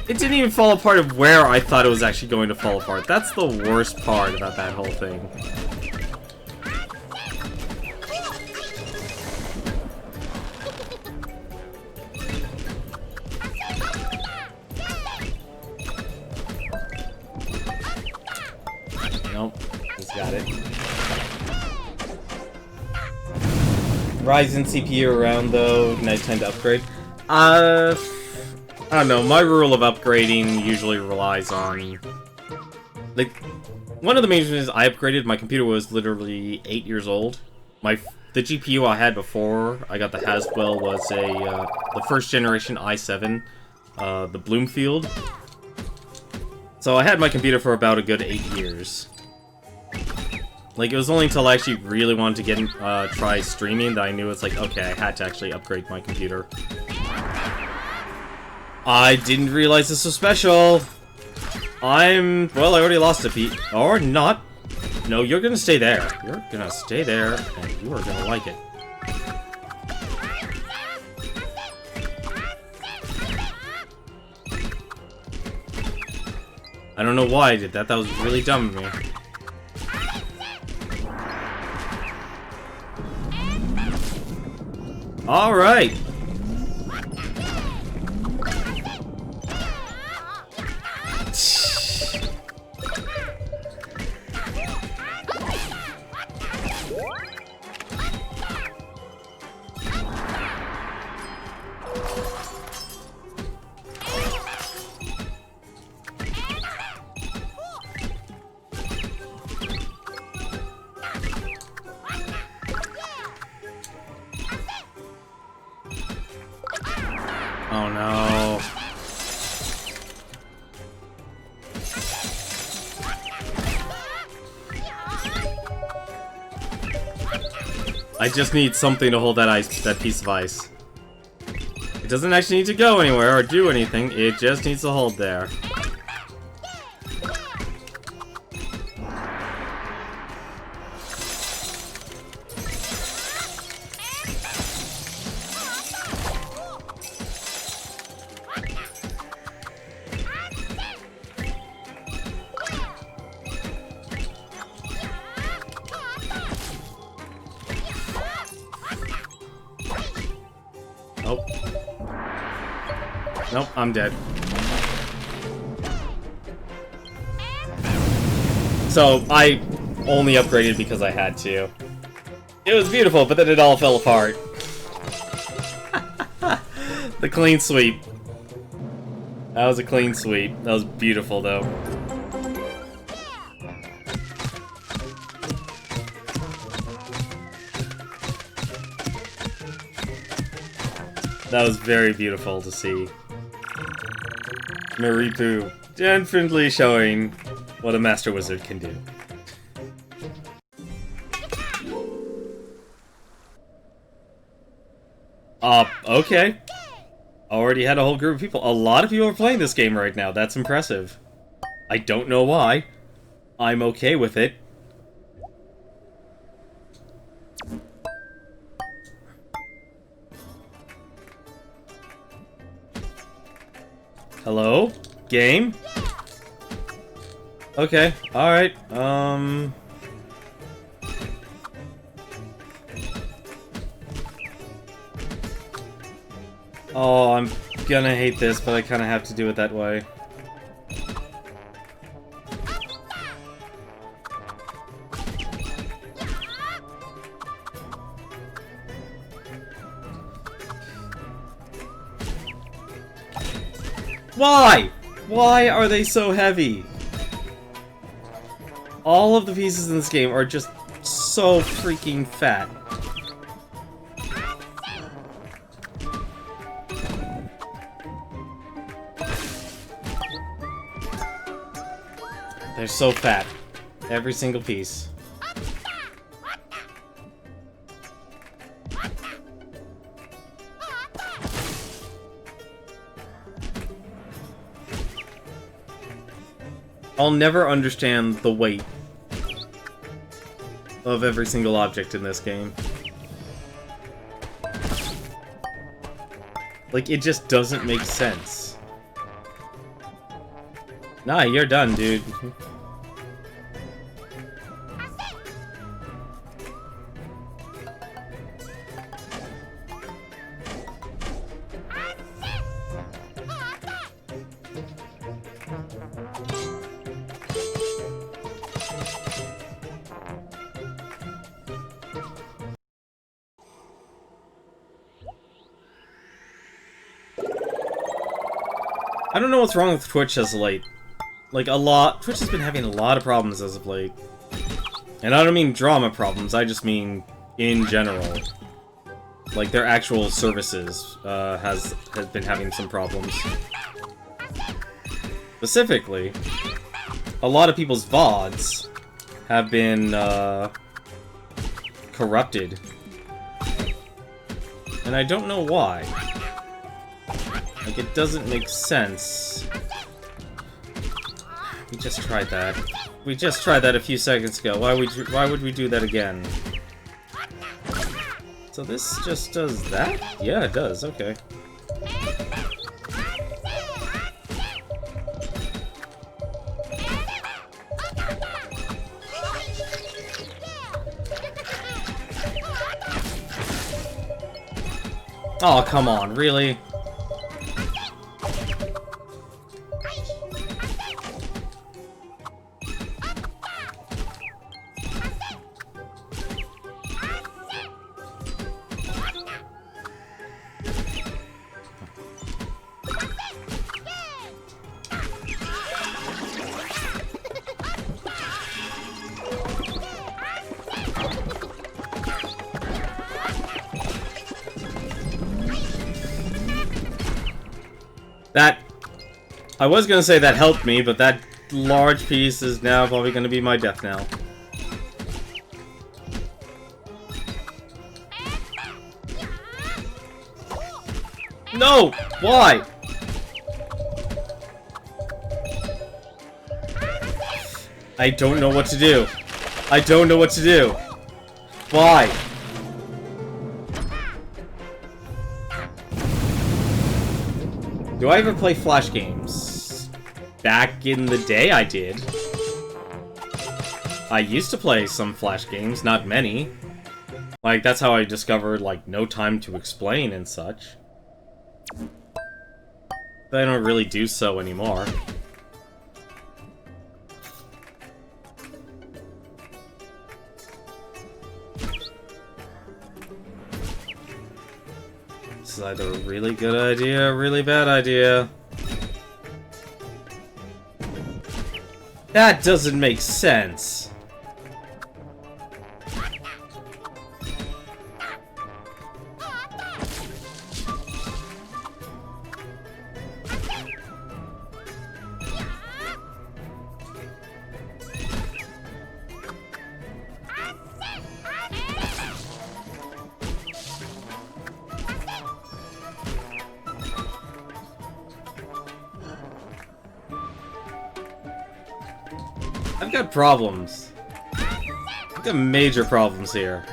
[SPEAKER 1] It didn't even fall apart of where I thought it was actually going to fall apart. That's the worst part about that whole thing. Nope, he's got it. Ryzen CPU around though, nighttime to upgrade. I don't know, my rule of upgrading usually relies on... Like, one of the main reasons I upgraded, my computer was literally 8 years old. The GPU I had before I got the Haswell was the first generation i7, the Bloomfield. So I had my computer for about a good 8 years. Like, it was only until I actually really wanted to get try streaming that I knew it's like, okay, I had to actually upgrade my computer. I didn't realize this was special. Well, I already lost a beat. Or not. No, you're gonna stay there. You're gonna stay there, and you are gonna like it. I don't know why I did that. That was really dumb of me. Alright. Oh no. I just need something to hold that piece of ice. It doesn't actually need to go anywhere or do anything, it just needs to hold there. Nope. Nope, I'm dead. So, I only upgraded because I had to. It was beautiful, but then it all fell apart. The clean sweep. That was a clean sweep. That was beautiful, though. That was very beautiful to see. Maripu definitely showing what a Master Wizard can do. Okay. Already had a whole group of people. A lot of people are playing this game right now. That's impressive. I don't know why. I'm okay with it. Hello? Game? Okay, alright, Oh, I'm gonna hate this, but I kinda have to do it that way. Why? Why are they so heavy? All of the pieces in this game are just so freaking fat. They're so fat. Every single piece. I'll never understand the weight of every single object in this game. Like, it just doesn't make sense. Nah, you're done, dude. I don't know what's wrong with Twitch as of late. Like, Twitch has been having a lot of problems as of late. And I don't mean drama problems, I just mean in general. Like, their actual services has been having some problems. Specifically, a lot of people's VODs have been corrupted. And I don't know why. Like, it doesn't make sense. We just tried that. We just tried that a few seconds ago. Why would we do that again? So this just does that? Yeah, it does. Okay. Oh, come on, really? That... I was gonna say that helped me, but that large piece is now probably gonna be my death now. No! Why? I don't know what to do. I don't know what to do. Why? Do I ever play Flash games? Back in the day, I did. I used to play some Flash games, not many. Like, that's how I discovered, like, No Time to Explain and such. But I don't really do so anymore. This is either a really good idea or a really bad idea. That doesn't make sense. I've got problems. I've got major problems here.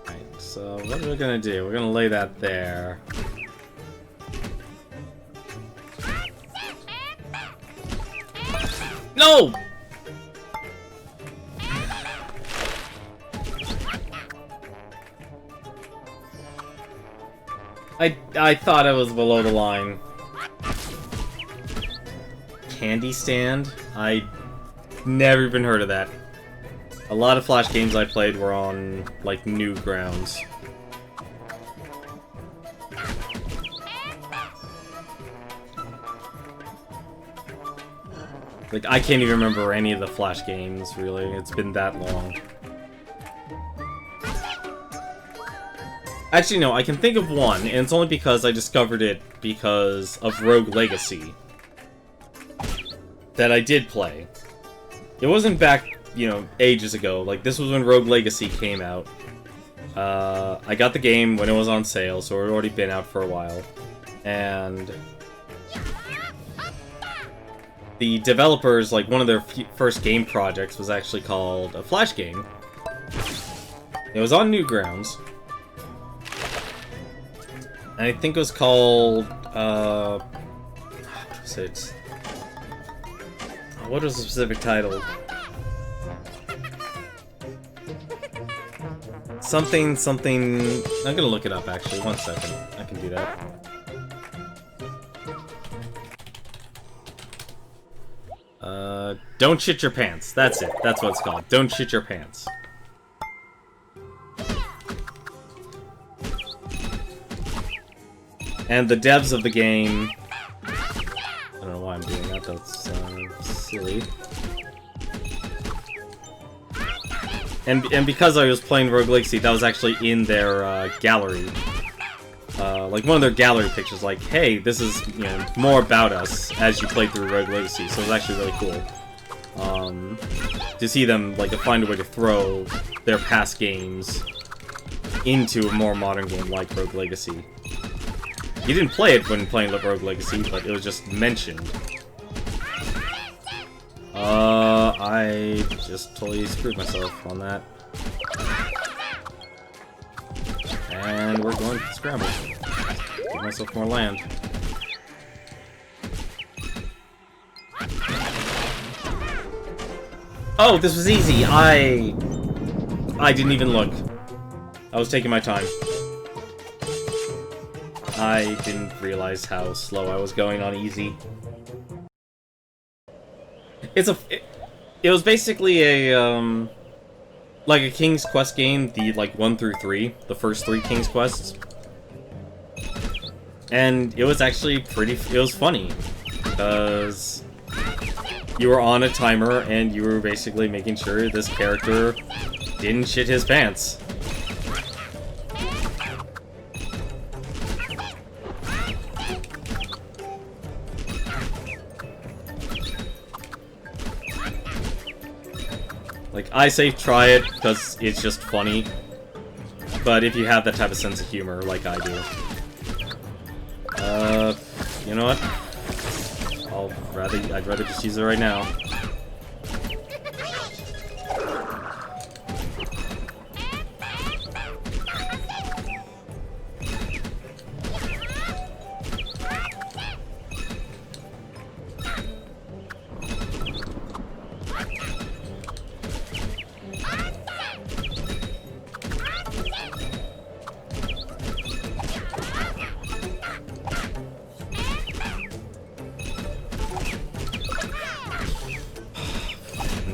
[SPEAKER 1] Alright, so what are we gonna do? We're gonna lay that there. No! I thought it was below the line. Candy stand? I never even heard of that. A lot of Flash games I played were on, like, new grounds. Like, I can't even remember any of the Flash games, really. It's been that long. Actually, no, I can think of one, and it's only because I discovered it because of Rogue Legacy that I did play. It wasn't back, you know, ages ago. Like, this was when Rogue Legacy came out. I got the game when it was on sale, so it had already been out for a while. And the developers, like, one of their first game projects was actually called a Flash game. It was on Newgrounds. And I think it was called, what was it? What was the specific title? Something... I'm gonna look it up, actually. 1 second. I can do that. Don't Shit Your Pants. That's it. That's what it's called. Don't Shit Your Pants. And the devs of the game... I don't know why I'm doing that, that's silly. And because I was playing Rogue Legacy, that was actually in their gallery. Like, one of their gallery pictures, like, hey, this is, you know, more about us as you play through Rogue Legacy, so it was actually really cool. To see them, like, find a way to throw their past games into a more modern game like Rogue Legacy. You didn't play it when playing Rogue Legacy, but it was just mentioned. I just totally screwed myself on that. And we're going to scramble. Give myself more land. Oh, this was easy! I didn't even look. I was taking my time. I didn't realize how slow I was going on easy. It was basically a, like a King's Quest game, the, like, 1 through 3, the first 3 King's Quests. And it was actually it was funny, because you were on a timer, and you were basically making sure this character didn't shit his pants. Like, I say try it, because it's just funny. But if you have that type of sense of humor, like I do. You know what? I'd rather just use it right now.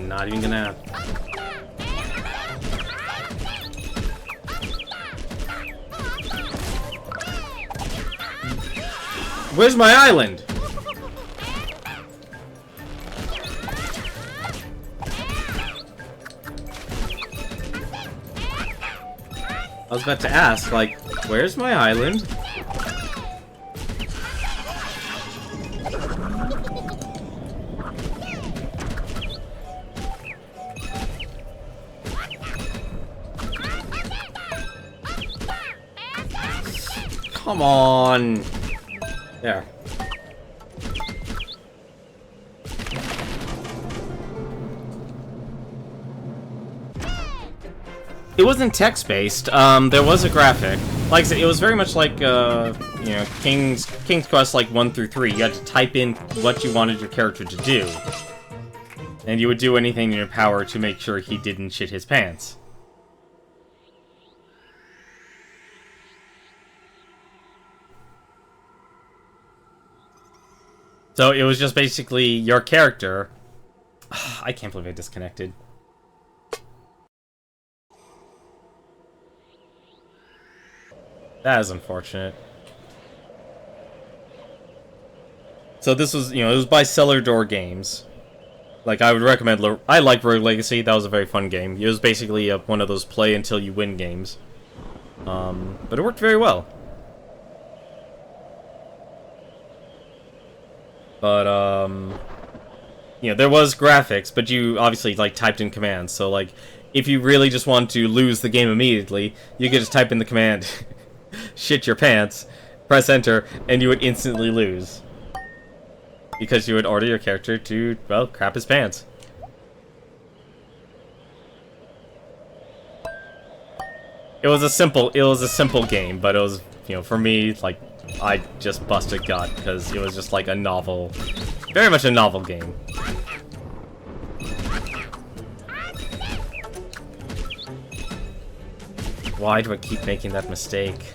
[SPEAKER 1] Not even gonna happen. Where's my island? I was about to ask, like, where's my island? Come on. There. It wasn't text-based. There was a graphic. Like I said, it was very much like, you know, King's Quest, like, 1 through 3. You had to type in what you wanted your character to do. And you would do anything in your power to make sure he didn't shit his pants. So it was just basically your character. I can't believe I disconnected. That is unfortunate. So this was, you know, it was by Cellar Door Games. Like, I would recommend... I like Rogue Legacy. That was a very fun game. It was basically one of those play until you win games. But it worked very well. But, you know, there was graphics, but you obviously, like, typed in commands. So, like, if you really just want to lose the game immediately, you could just type in the command, shit your pants, press enter, and you would instantly lose. Because you would order your character to, well, crap his pants. It was a simple game, but it was, you know, for me, like, I just busted gut, because it was just like a novel, very much a novel game. Why do I keep making that mistake?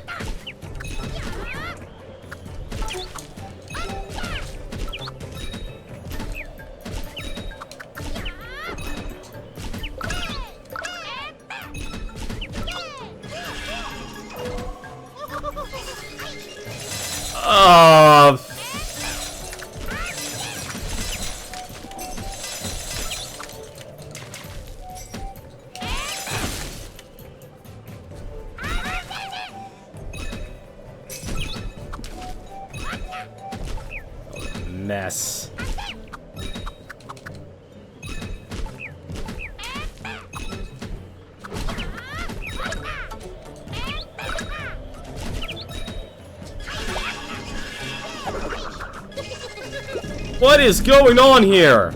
[SPEAKER 1] Mess. What is going on here?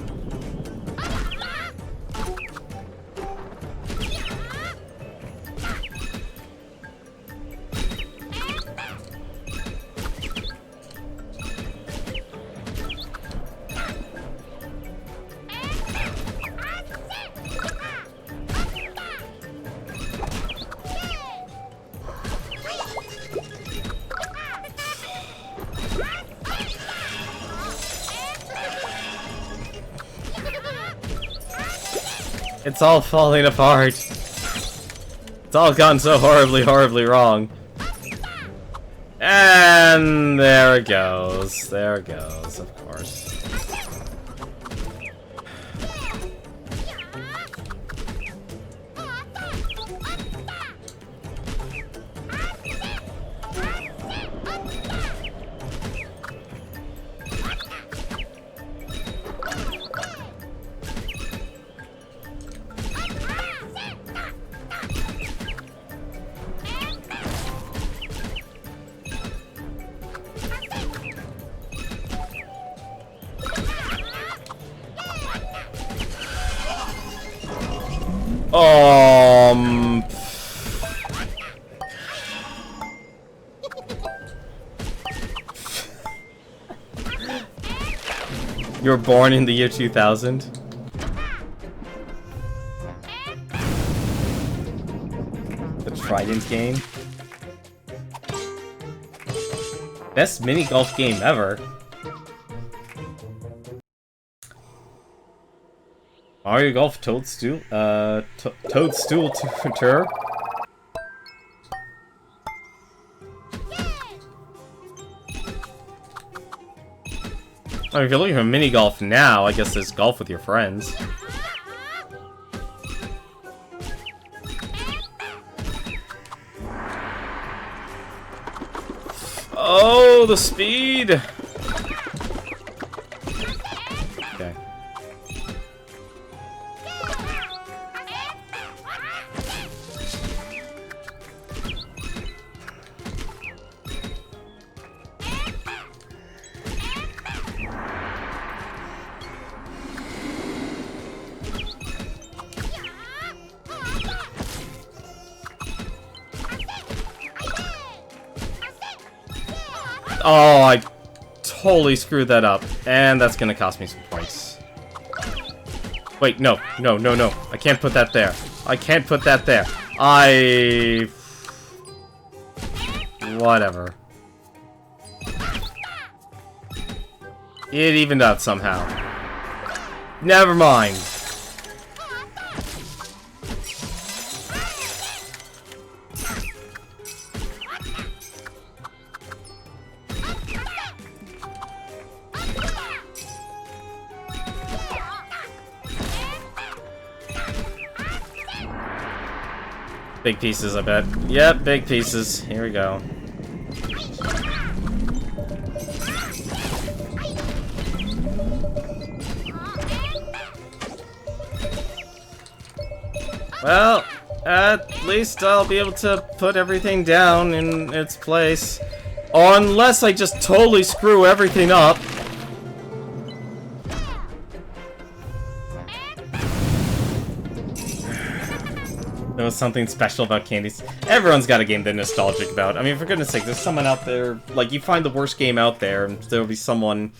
[SPEAKER 1] It's all falling apart. It's all gone so horribly, horribly wrong. And there it goes. There it goes, of course. You were born in the year 2000? The Trident game? Best mini golf game ever. Mario Golf Toadstool? Toadstool Tour? I mean, if you're looking for mini golf now, I guess there's golf with your friends. Oh, the speed! Okay. Oh, I totally screwed that up. And that's gonna cost me some points. Wait, no. No, no, no. I can't put that there. I can't put that there. Whatever. It evened out somehow. Never mind. Big pieces, I bet. Yep, big pieces. Here we go. Well, at least I'll be able to put everything down in its place. Unless I just totally screw everything up. There was something special about candies. Everyone's got a game they're nostalgic about. I mean, for goodness sake, there's someone out there, like, you find the worst game out there, and there'll be someone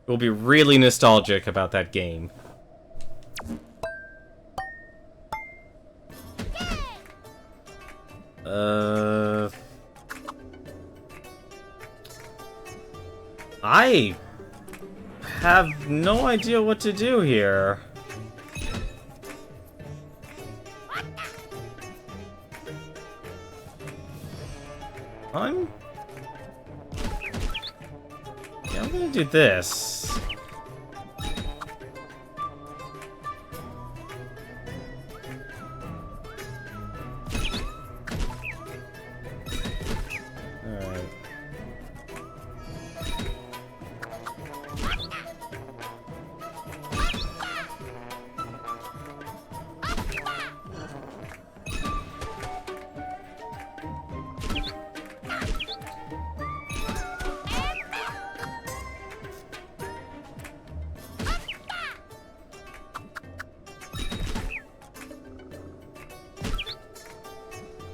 [SPEAKER 1] who will be really nostalgic about that game. I have no idea what to do here. Yeah, I'm gonna do this. Alright.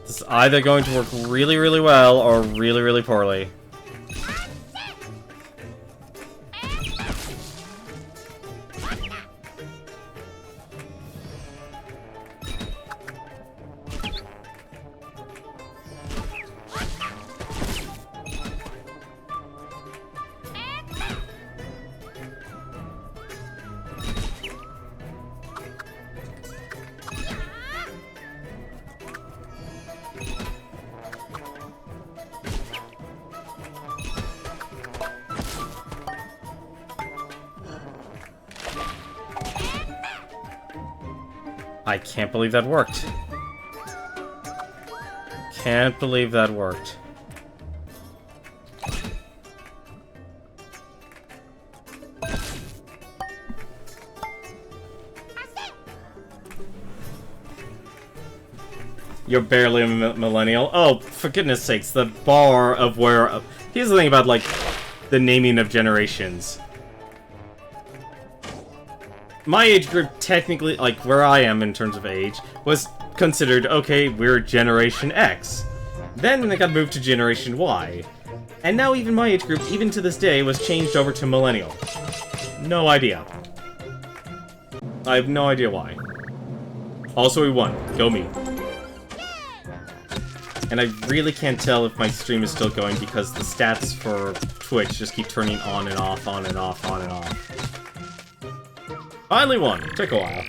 [SPEAKER 1] This is either going to work really, really well or really, really poorly. I can't believe that worked. Can't believe that worked. You're barely a millennial. Oh, for goodness sakes, the bar of where... Here's the thing about, like, the naming of generations. My age group, technically, like, where I am in terms of age, was considered, okay, we're Generation X. Then it got moved to Generation Y. And now even my age group, even to this day, was changed over to Millennial. No idea. I have no idea why. Also, we won. Go me. And I really can't tell if my stream is still going because the stats for Twitch just keep turning on and off, on and off, on and off. Finally won. Took a while.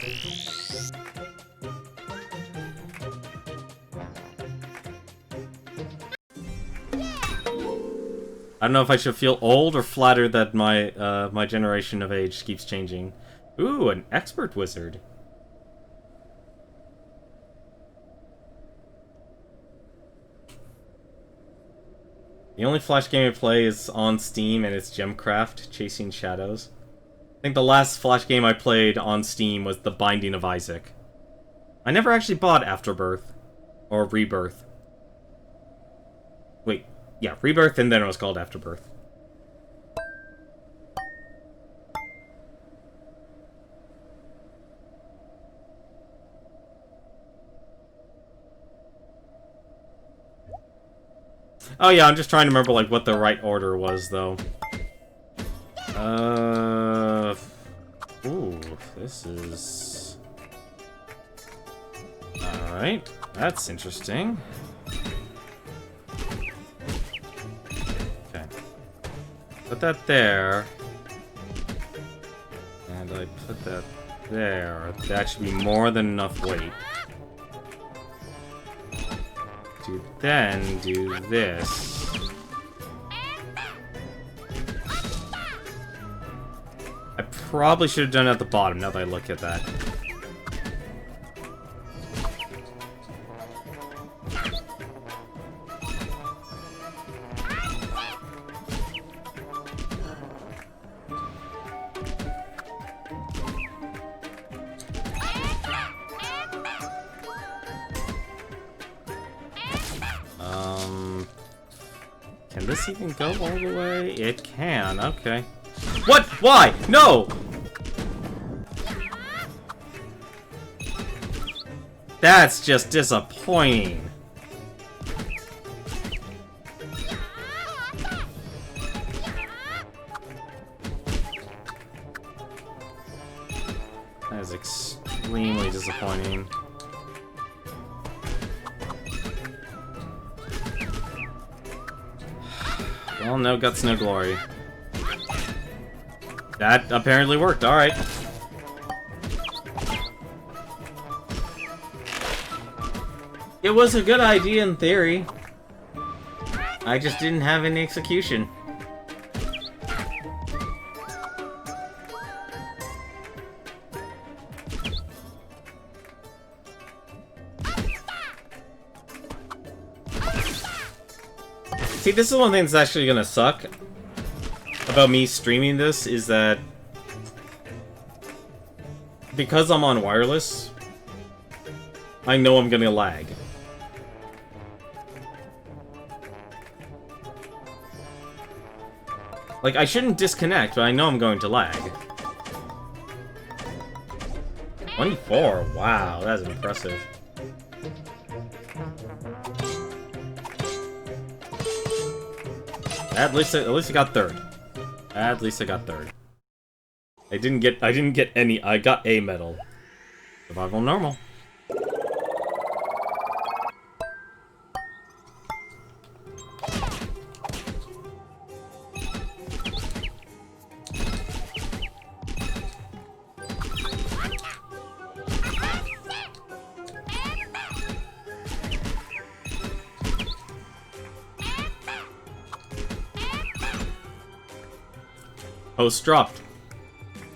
[SPEAKER 1] I don't know if I should feel old or flattered that my my generation of age keeps changing. Ooh, an expert wizard. The only Flash game I play is on Steam, and it's Gemcraft, Chasing Shadows. I think the last Flash game I played on Steam was The Binding of Isaac. I never actually bought Afterbirth. Or Rebirth. Wait, yeah, Rebirth, and then it was called Afterbirth. Oh yeah, I'm just trying to remember, like, what the right order was, though. Ooh, this is... Alright, that's interesting. Okay. Put that there. And I put that there. That should be more than enough weight. To then do this. I probably should have done it at the bottom, now that I look at that. Can this even go all the way? It can, okay. What? Why? No! That's just disappointing. That is extremely disappointing. Well, no guts, no glory. That apparently worked, alright. It was a good idea in theory. I just didn't have any execution. See, this is one thing that's actually gonna suck about me streaming this, is that because I'm on wireless, I know I'm gonna lag. Like, I shouldn't disconnect, but I know I'm going to lag. 24, wow, that's impressive. At least I got third. At least I got third. I didn't get any. I got a medal. Survival normal. Host dropped.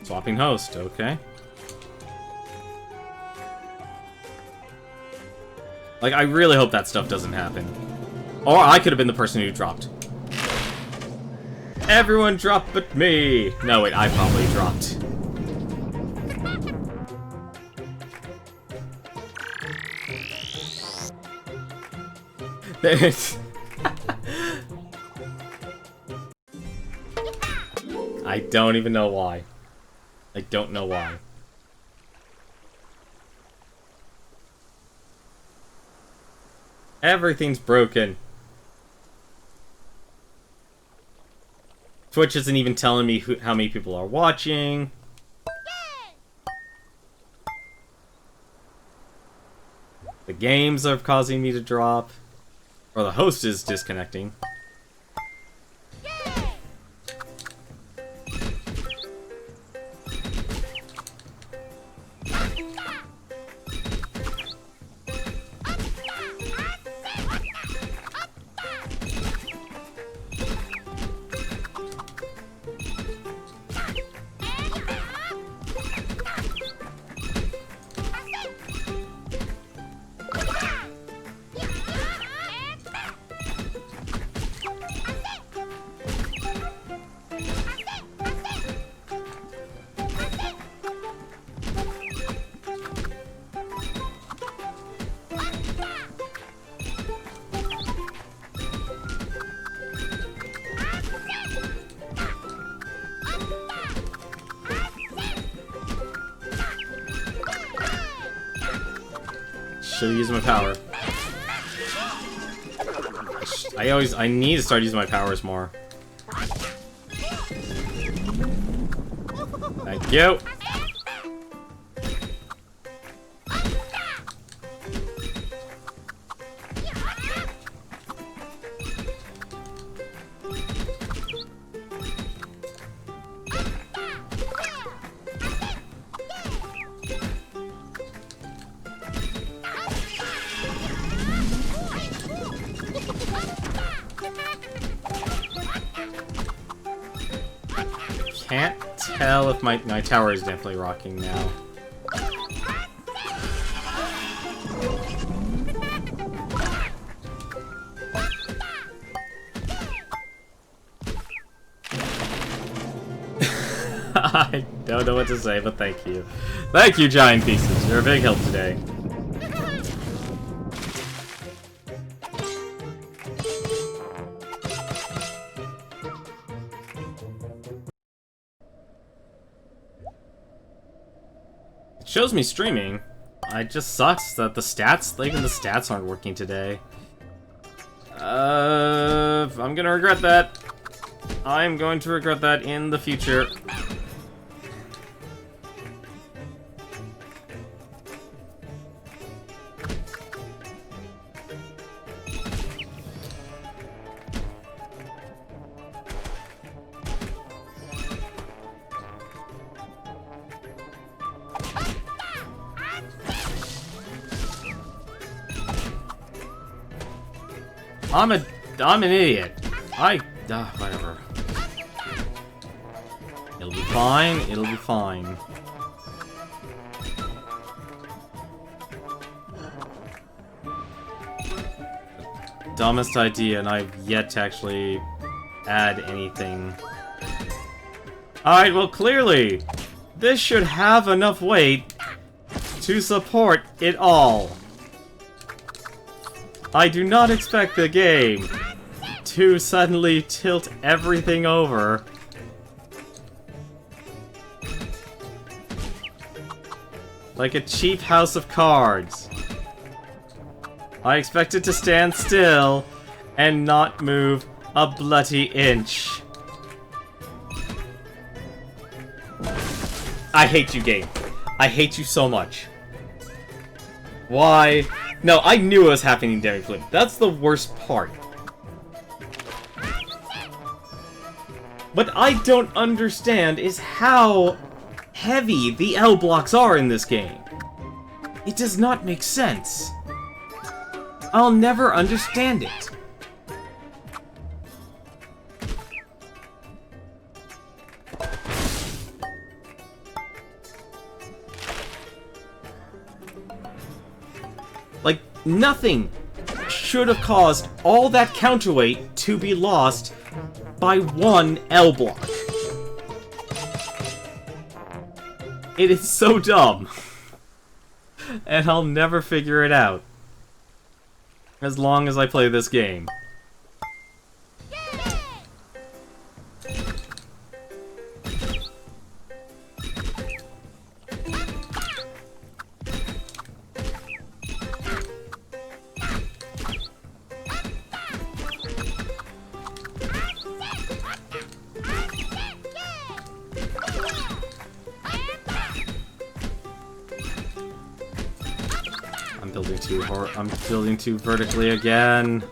[SPEAKER 1] Swapping host, okay. Like, I really hope that stuff doesn't happen. Or I could have been the person who dropped. Everyone dropped but me! No, wait, I probably dropped. I don't even know why. I don't know why. Everything's broken. Twitch isn't even telling me how many people are watching. The games are causing me to drop. Or the host is disconnecting. Should've used my power. I need to start using my powers more. Thank you. Can't tell if my tower is definitely rocking now. I don't know what to say, but thank you. Thank you, Giant Pieces. You're a big help today. Shows me streaming. It just sucks that the stats, even the stats aren't working today. I'm gonna regret that. I'm going to regret that in the future. I'm an idiot. Whatever. It'll be fine, it'll be fine. Dumbest idea, and I've yet to actually add anything. Alright, well clearly, this should have enough weight to support it all. I do not expect the game to suddenly tilt everything over. Like a cheap house of cards. I expect it to stand still and not move a bloody inch. I hate you, game. I hate you so much. Why? No, I knew it was happening, Dairy Flip. That's the worst part. What I don't understand is how heavy the L blocks are in this game. It does not make sense. I'll never understand it. Like, nothing should have caused all that counterweight to be lost by one L block. It is so dumb. And I'll never figure it out. As long as I play this game. I'm building too vertically again.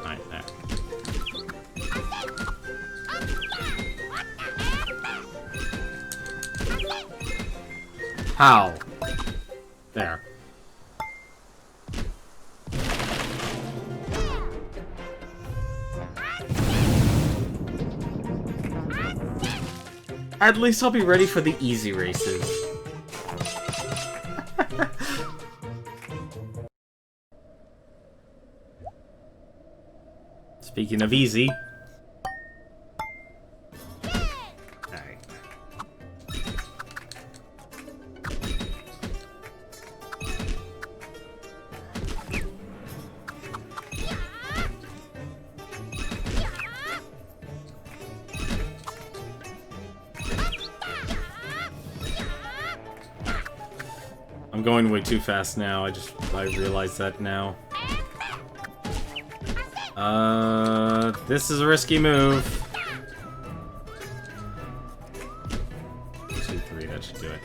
[SPEAKER 1] Alright, there. How? There. At least I'll be ready for the easy races. Speaking of easy. I'm going way too fast now. I realize that now. This is a risky move. 2, 3, that should do it.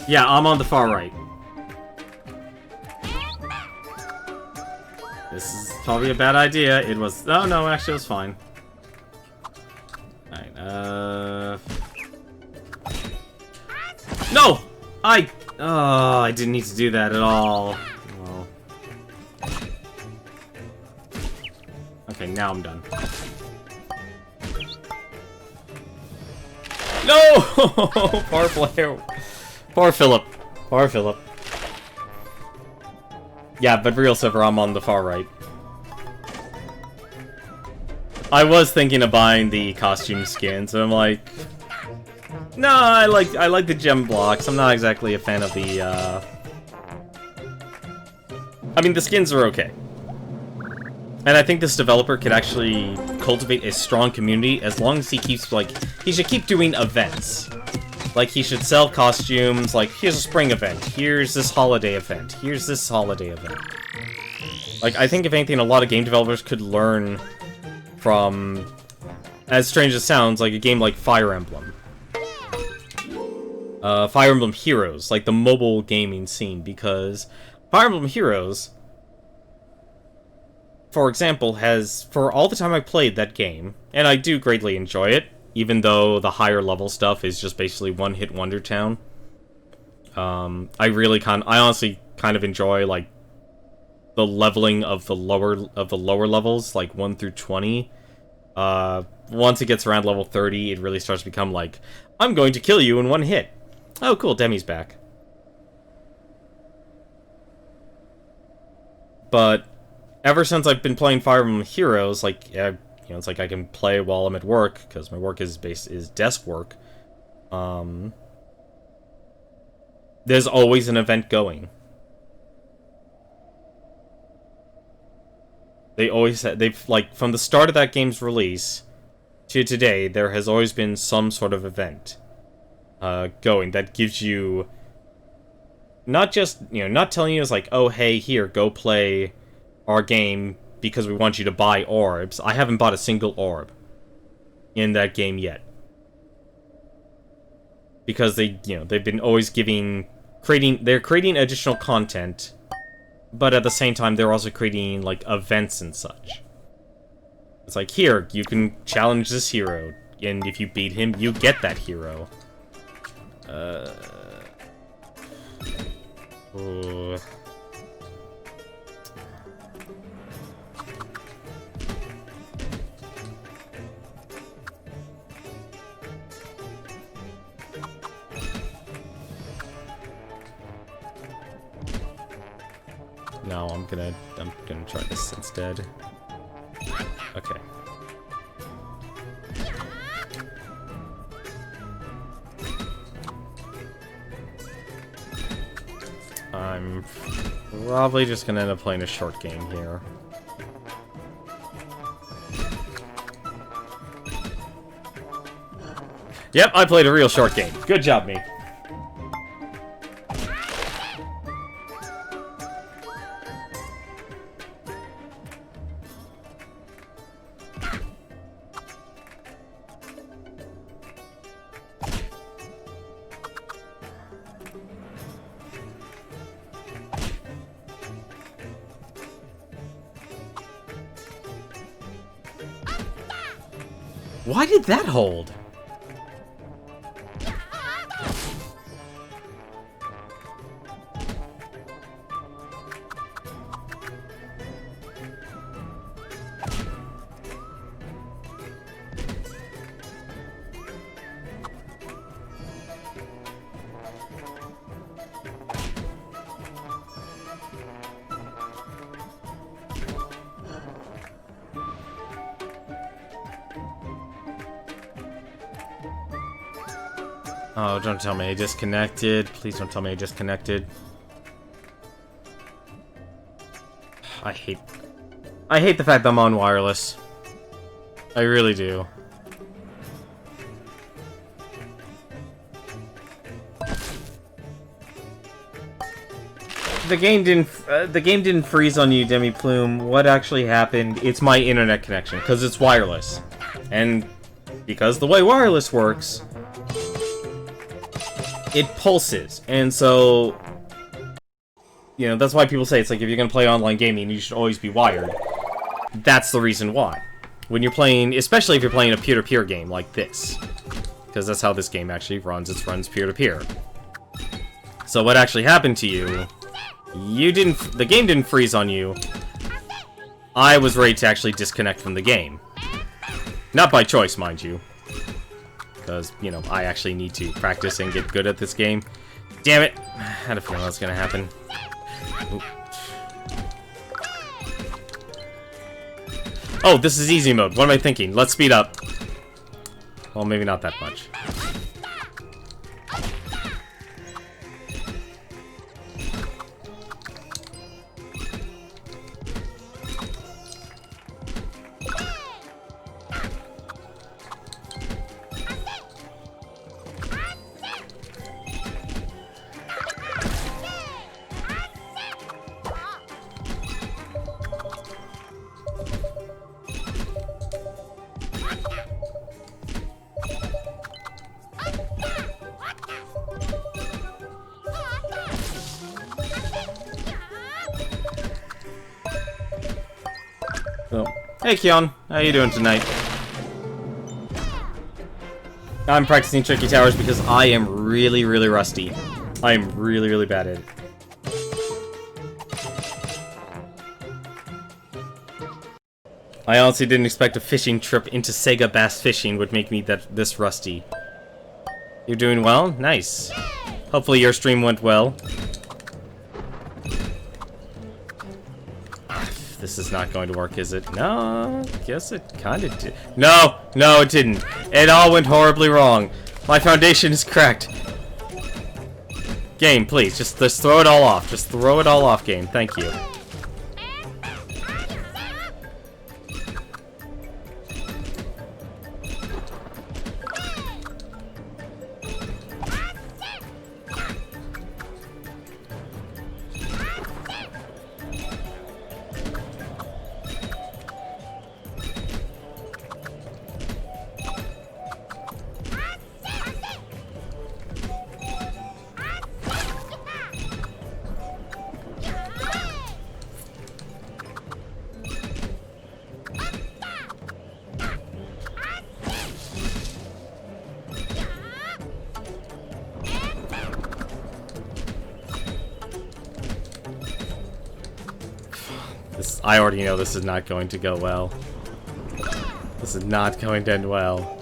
[SPEAKER 1] Yeah, I'm on the far right. This is probably a bad idea. It was... Oh, no, actually, it was fine. Alright, No! Oh, I didn't need to do that at all. Well... Okay, now I'm done. No! Poor player. Poor Philip. Poor Philip. Yeah, but real server, I'm on the far right. I was thinking of buying the costume skins, and I'm like, no, I like the gem blocks. I'm not exactly a fan of the. I mean, the skins are okay, and I think this developer could actually cultivate a strong community as long as he keeps he should keep doing events. Like, he should sell costumes, like, here's a spring event, here's this holiday event, here's this holiday event. Like, I think if anything, a lot of game developers could learn from, as strange as it sounds, like a game like Fire Emblem. Fire Emblem Heroes, like the mobile gaming scene, because Fire Emblem Heroes, for example, has, for all the time I played that game, and I do greatly enjoy it, even though the higher level stuff is just basically one-hit wonder town. I honestly kind of enjoy, like, the leveling of the lower levels, like 1 through 20. Once it gets around level 30, it really starts to become like, I'm going to kill you in one hit. Oh, cool, Demi's back. But ever since I've been playing Fire Emblem Heroes, like, you know, it's like I can play while I'm at work, because my work is desk work. There's always an event going. They've, like, from the start of that game's release to today, there has always been some sort of event going that gives you, not just, you know, not telling you it's like, oh, hey, here, go play our game because we want you to buy orbs. I haven't bought a single orb in that game yet. Because they've been always they're creating additional content, but at the same time, they're also creating, like, events and such. It's like, here, you can challenge this hero, and if you beat him, you get that hero. No, I'm gonna try this instead. Okay. I'm probably just gonna end up playing a short game here. Yep, I played a real short game. Good job, me. Why did that hold? Oh, don't tell me I disconnected. Please don't tell me I disconnected. I hate the fact that I'm on wireless. I really do. The game didn't freeze on you, Demi Plume. What actually happened? It's my internet connection, because it's wireless. And because the way wireless works, it pulses, and so, you know, that's why people say it's like, if you're gonna play online gaming, you should always be wired. That's the reason why. When you're playing, especially if you're playing a peer-to-peer game like this, because that's how this game actually runs. It runs peer-to-peer. So what actually happened to you? The game didn't freeze on you. I was ready to actually disconnect from the game. Not by choice, mind you. because, you know, I actually need to practice and get good at this game. Damn it! I had a feeling that was gonna happen. Oop. Oh, this is easy mode. What am I thinking? Let's speed up. Well, maybe not that much. So, hey Keon, how you doing tonight? I'm practicing Tricky Towers because I am really rusty. I am really bad at it. I honestly didn't expect a fishing trip into Sega Bass Fishing would make me this rusty. You're doing well? Nice. Hopefully your stream went well. This is not going to work, is it? No, I guess it kind of did. No, it didn't. It all went horribly wrong. My foundation is cracked. Game, please, just throw it all off. Just throw it all off, game. Thank you. I already know this is not going to go well. This is not going to end well.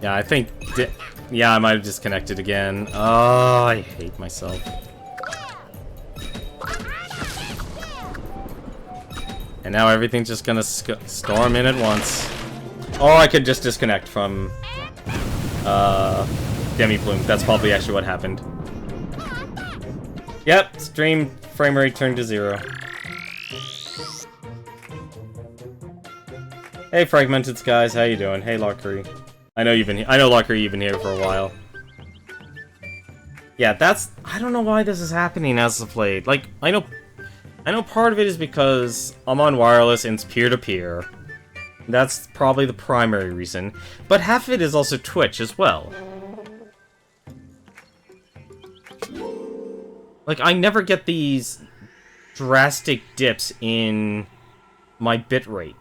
[SPEAKER 1] Yeah, I think... yeah, I might have disconnected again. Oh, I hate myself. And now everything's just gonna storm in at once. Or I could just disconnect from Demi Plume. That's probably actually what happened. Yep, stream frame rate turned to 0. Hey Fragmented Skies, how you doing? Hey Lockery. I know Lockery, you've been here for a while. Yeah, I don't know why this is happening as of late. Like, I know part of it is because I'm on wireless and it's peer-to-peer. That's probably the primary reason. But half of it is also Twitch as well. Like, I never get these drastic dips in my bitrate.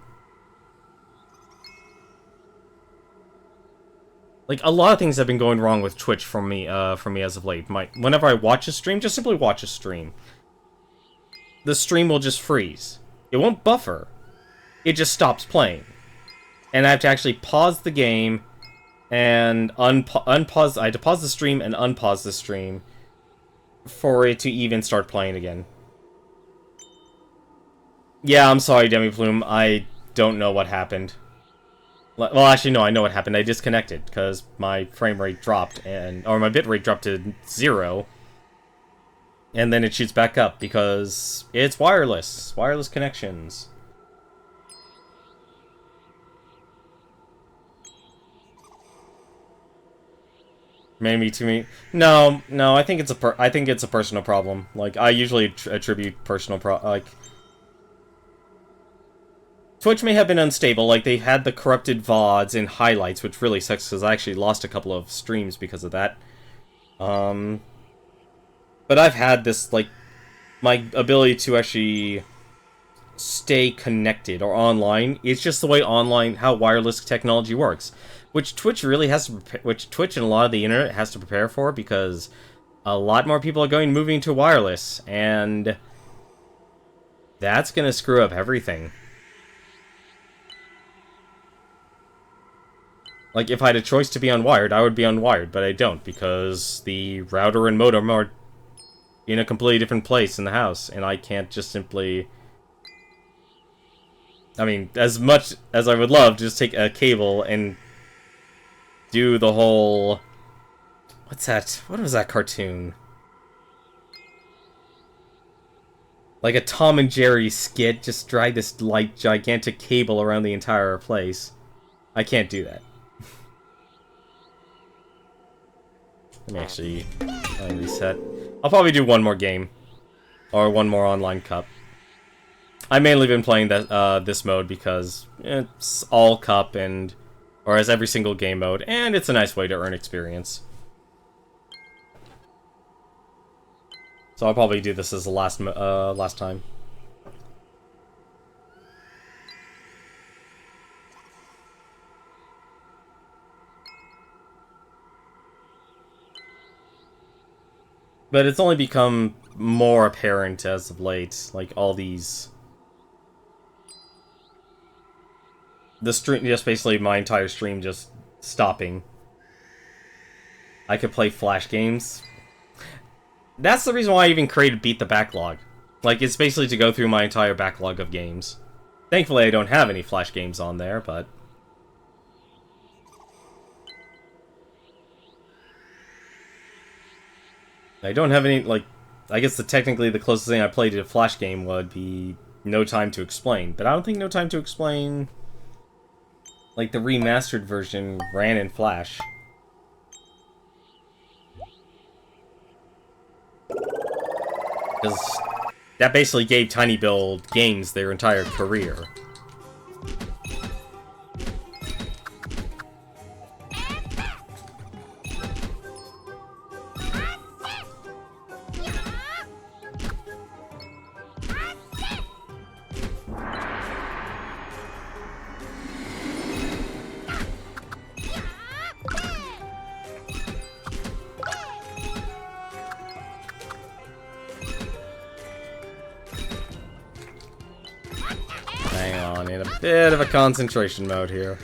[SPEAKER 1] Like, a lot of things have been going wrong with Twitch for me as of late. Whenever I watch a stream, just simply watch a stream, the stream will just freeze. It won't buffer. It just stops playing. And I have to actually pause the game and unpause. I had to pause the stream and unpause the stream for it to even start playing again. Yeah, I'm sorry, Demi Plume. I don't know what happened. Well, actually, no, I know what happened. I disconnected because my frame rate dropped or my bit rate dropped to 0. And then it shoots back up because it's wireless connections. Maybe to me. No, I think it's a personal problem. Like, I usually attribute personal Twitch may have been unstable, like they had the corrupted VODs and highlights, which really sucks because I actually lost a couple of streams because of that. But I've had this, like, my ability to actually stay connected or online. It's just the way how wireless technology works. Which Twitch really has to which Twitch and a lot of the internet has to prepare for, because a lot more people are moving to wireless, and that's gonna screw up everything. Like, if I had a choice to be unwired, I would be unwired, but I don't, because the router and modem are in a completely different place in the house, and I can't just simply... I mean, as much as I would love to just take a cable and do the whole... What's that? What was that cartoon? Like a Tom and Jerry skit, just drag this, like, gigantic cable around the entire place. I can't do that. Let me actually reset. I'll probably do one more game. Or one more online cup. I've mainly been playing this mode because it's all cup and... Or as every single game mode, and it's a nice way to earn experience. So I'll probably do this as the last time. But it's only become more apparent as of late, like all these... The stream, just basically my entire stream just stopping. I could play Flash games. That's the reason why I even created Beat the Backlog. Like, it's basically to go through my entire backlog of games. Thankfully, I don't have any Flash games on there, but... I don't have any, like... I guess technically the closest thing I played to a Flash game would be No Time to Explain. But I don't think No Time to Explain... Like, the remastered version ran in Flash. Because that basically gave Tiny Build Games their entire career. In a bit of a concentration mode here.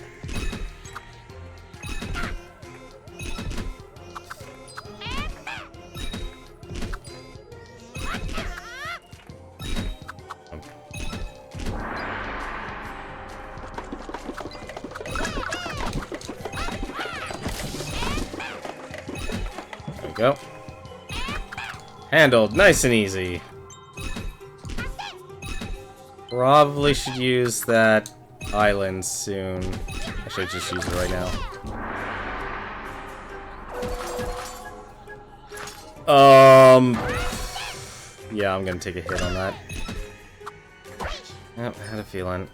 [SPEAKER 1] There we go. Handled nice and easy. Probably should use that island soon. I should just use it right now. Yeah, I'm gonna take a hit on that. Yep, I had a feeling.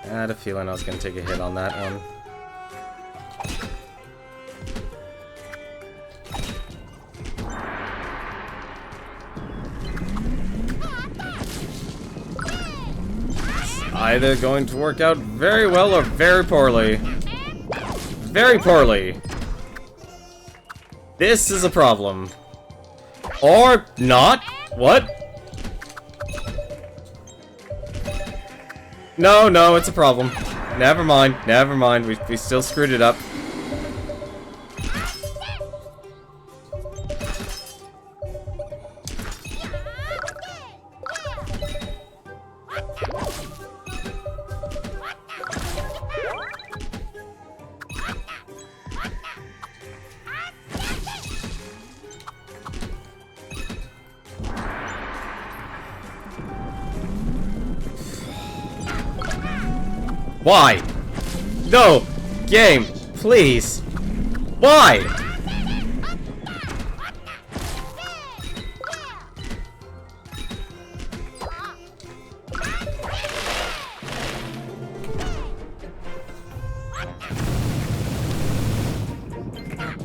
[SPEAKER 1] I had a feeling I was gonna take a hit on that one. Either going to work out very well or very poorly. Very poorly. This is a problem. Or not? What? No, no, it's a problem. Never mind, never mind. We still screwed it up. Why? No! Game! Please! Why?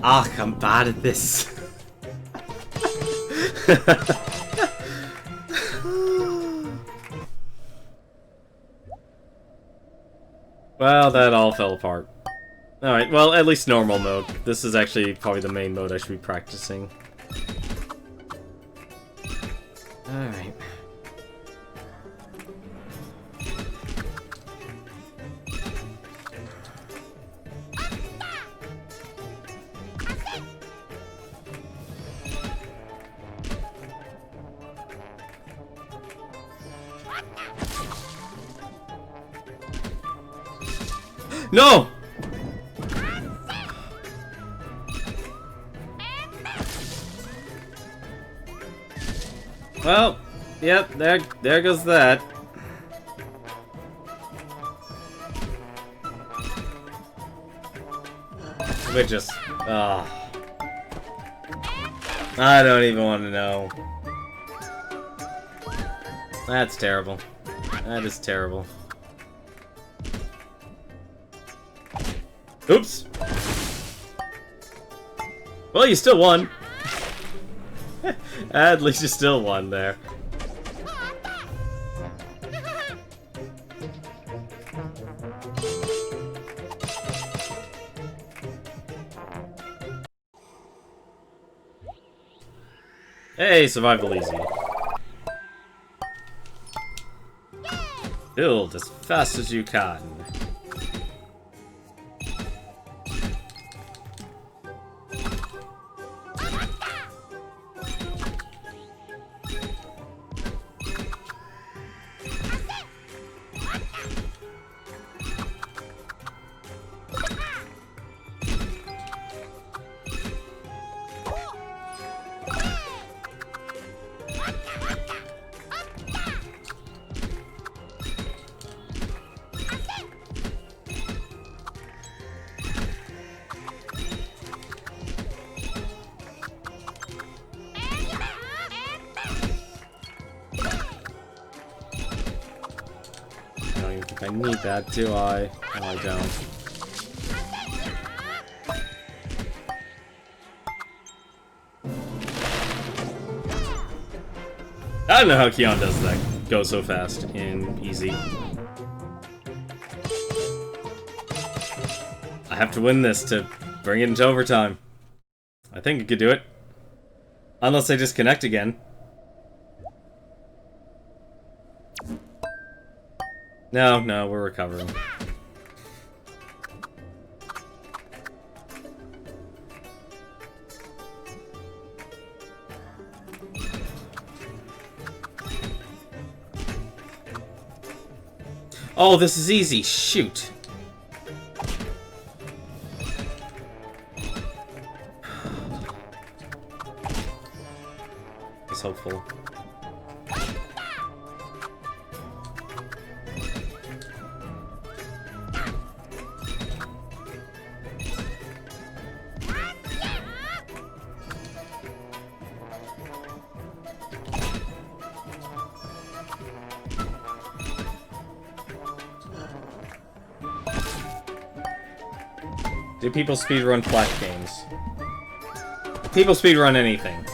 [SPEAKER 1] Ah, I'm bad at this. Well, that all fell apart. Alright, well, at least normal mode. This is actually probably the main mode I should be practicing. Alright. No! Well, yep, there goes that. We just, I don't even want to know. That's terrible. That is terrible. Oops. Well, you still won. At least you still won there. Hey, survival easy. Build as fast as you can. I need that, do I? No, I don't. I don't know how Keon does that go so fast in easy. I have to win this to bring it into overtime. I think I could do it. Unless I disconnect again. No, we're recovering. Oh, this is easy. Shoot. It's hopeful. Do people speedrun Flash games? People speedrun anything.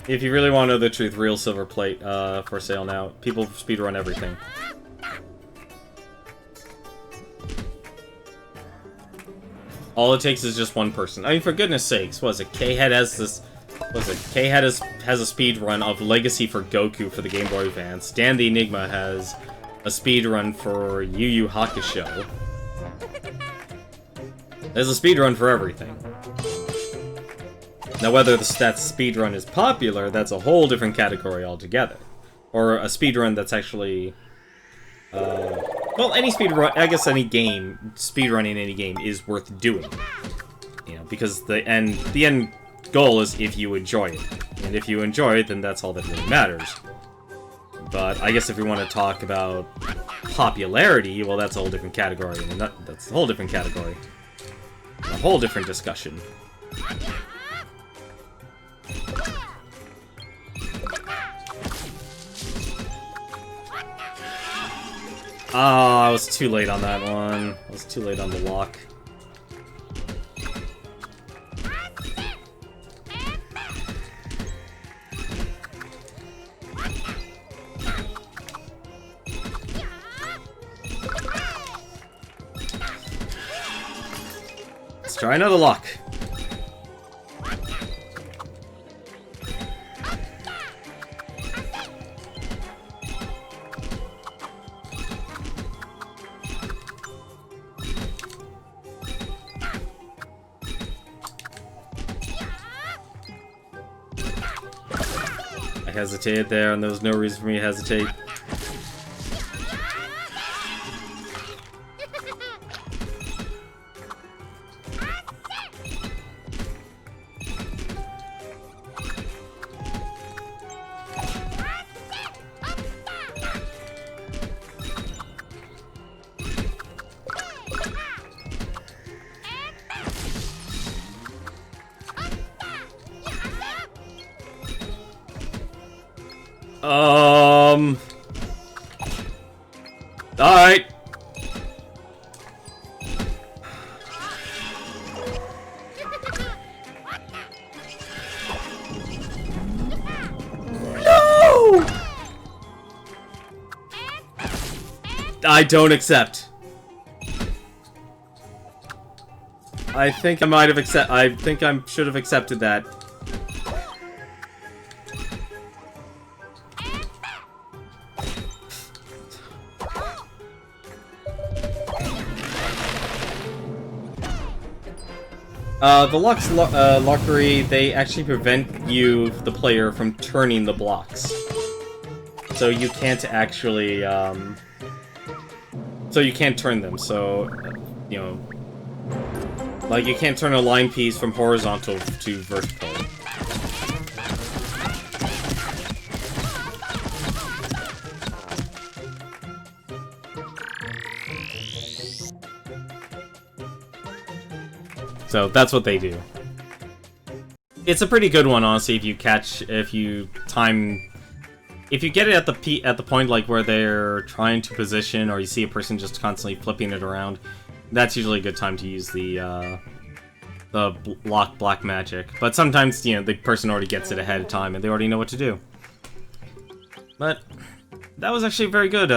[SPEAKER 1] If you really want to know the truth, real silver plate for sale now. People speedrun everything. All it takes is just one person. I mean, for goodness sakes, what is it? K-Head has this... What is it? K-Head has a speedrun of Legacy for Goku for the Game Boy Advance. Dan the Enigma has a speedrun for Yu Yu Hakusho. There's a speedrun for everything. Now, whether that speedrun is popular, that's a whole different category altogether. Or a speedrun that's actually... well, any speedrun, I guess any game, speedrunning any game is worth doing. You know, because the end goal is if you enjoy it. And if you enjoy it, then that's all that really matters. But I guess if we want to talk about popularity, well, that's a whole different category. And that's a whole different category. A whole different discussion. Ah, I was too late on that one. I was too late on the lock. Let's try another lock. I hesitated there, and there was no reason for me to hesitate. Alright. No! I don't accept. I think I might have I think I should have accepted that. The locks, lockery, they actually prevent you, the player, from turning the blocks. So you can't actually, so you can't turn them, so, you know, like you can't turn a line piece from horizontal to vertical. So that's what they do. It's a pretty good one, honestly, if you get it at the point like where they're trying to position, or you see a person just constantly flipping it around. That's usually a good time to use the lock black magic. But sometimes, you know, the person already gets it ahead of time and they already know what to do. But that was actually very good.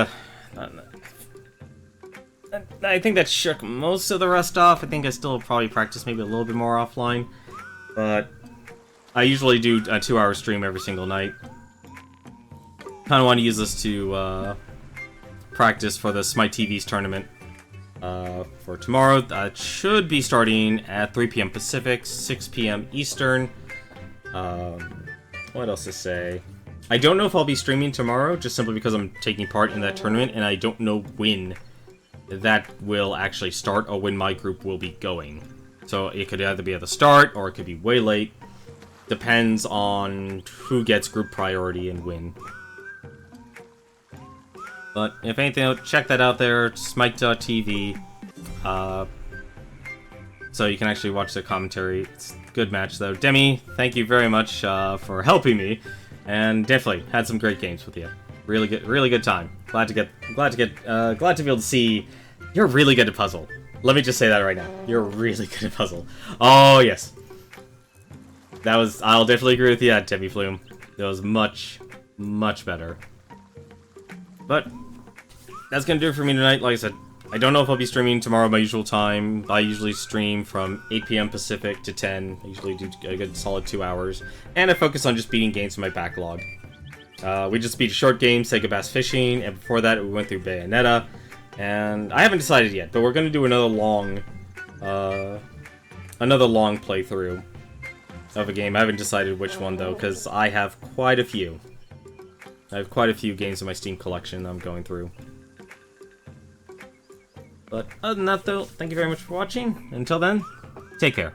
[SPEAKER 1] I think that shook most of the rest off. I think I still probably practice maybe a little bit more offline. But I usually do a 2-hour stream every single night. Kind of want to use this to practice for the Smite TV's tournament for tomorrow. It should be starting at 3 p.m. Pacific, 6 p.m. Eastern. What else to say? I don't know if I'll be streaming tomorrow, just simply because I'm taking part in that tournament, and I don't know when that will actually start or when my group will be going. So it could either be at the start or it could be way late. Depends on who gets group priority and when. But if anything, check that out there, Smite.tv. So you can actually watch the commentary. It's a good match though. Demi, thank you very much for helping me, and definitely had some great games with you. Really good time. Glad to be able to see you're really good at puzzle. Let me just say that right now. You're really good at puzzle. Oh yes, I'll definitely agree with you, Demi Flume. That was much better. But that's gonna do it for me tonight. Like I said, I don't know if I'll be streaming tomorrow my usual time. I usually stream from 8 p.m. Pacific to 10. I usually do a good solid 2 hours, and I focus on just beating games in my backlog. We just beat a short game, Sega Bass Fishing, and before that we went through Bayonetta. And I haven't decided yet, but we're going to do another long playthrough of a game. I haven't decided which one, though, because I have quite a few. I have quite a few games in my Steam collection I'm going through. But other than that, though, thank you very much for watching. Until then, take care.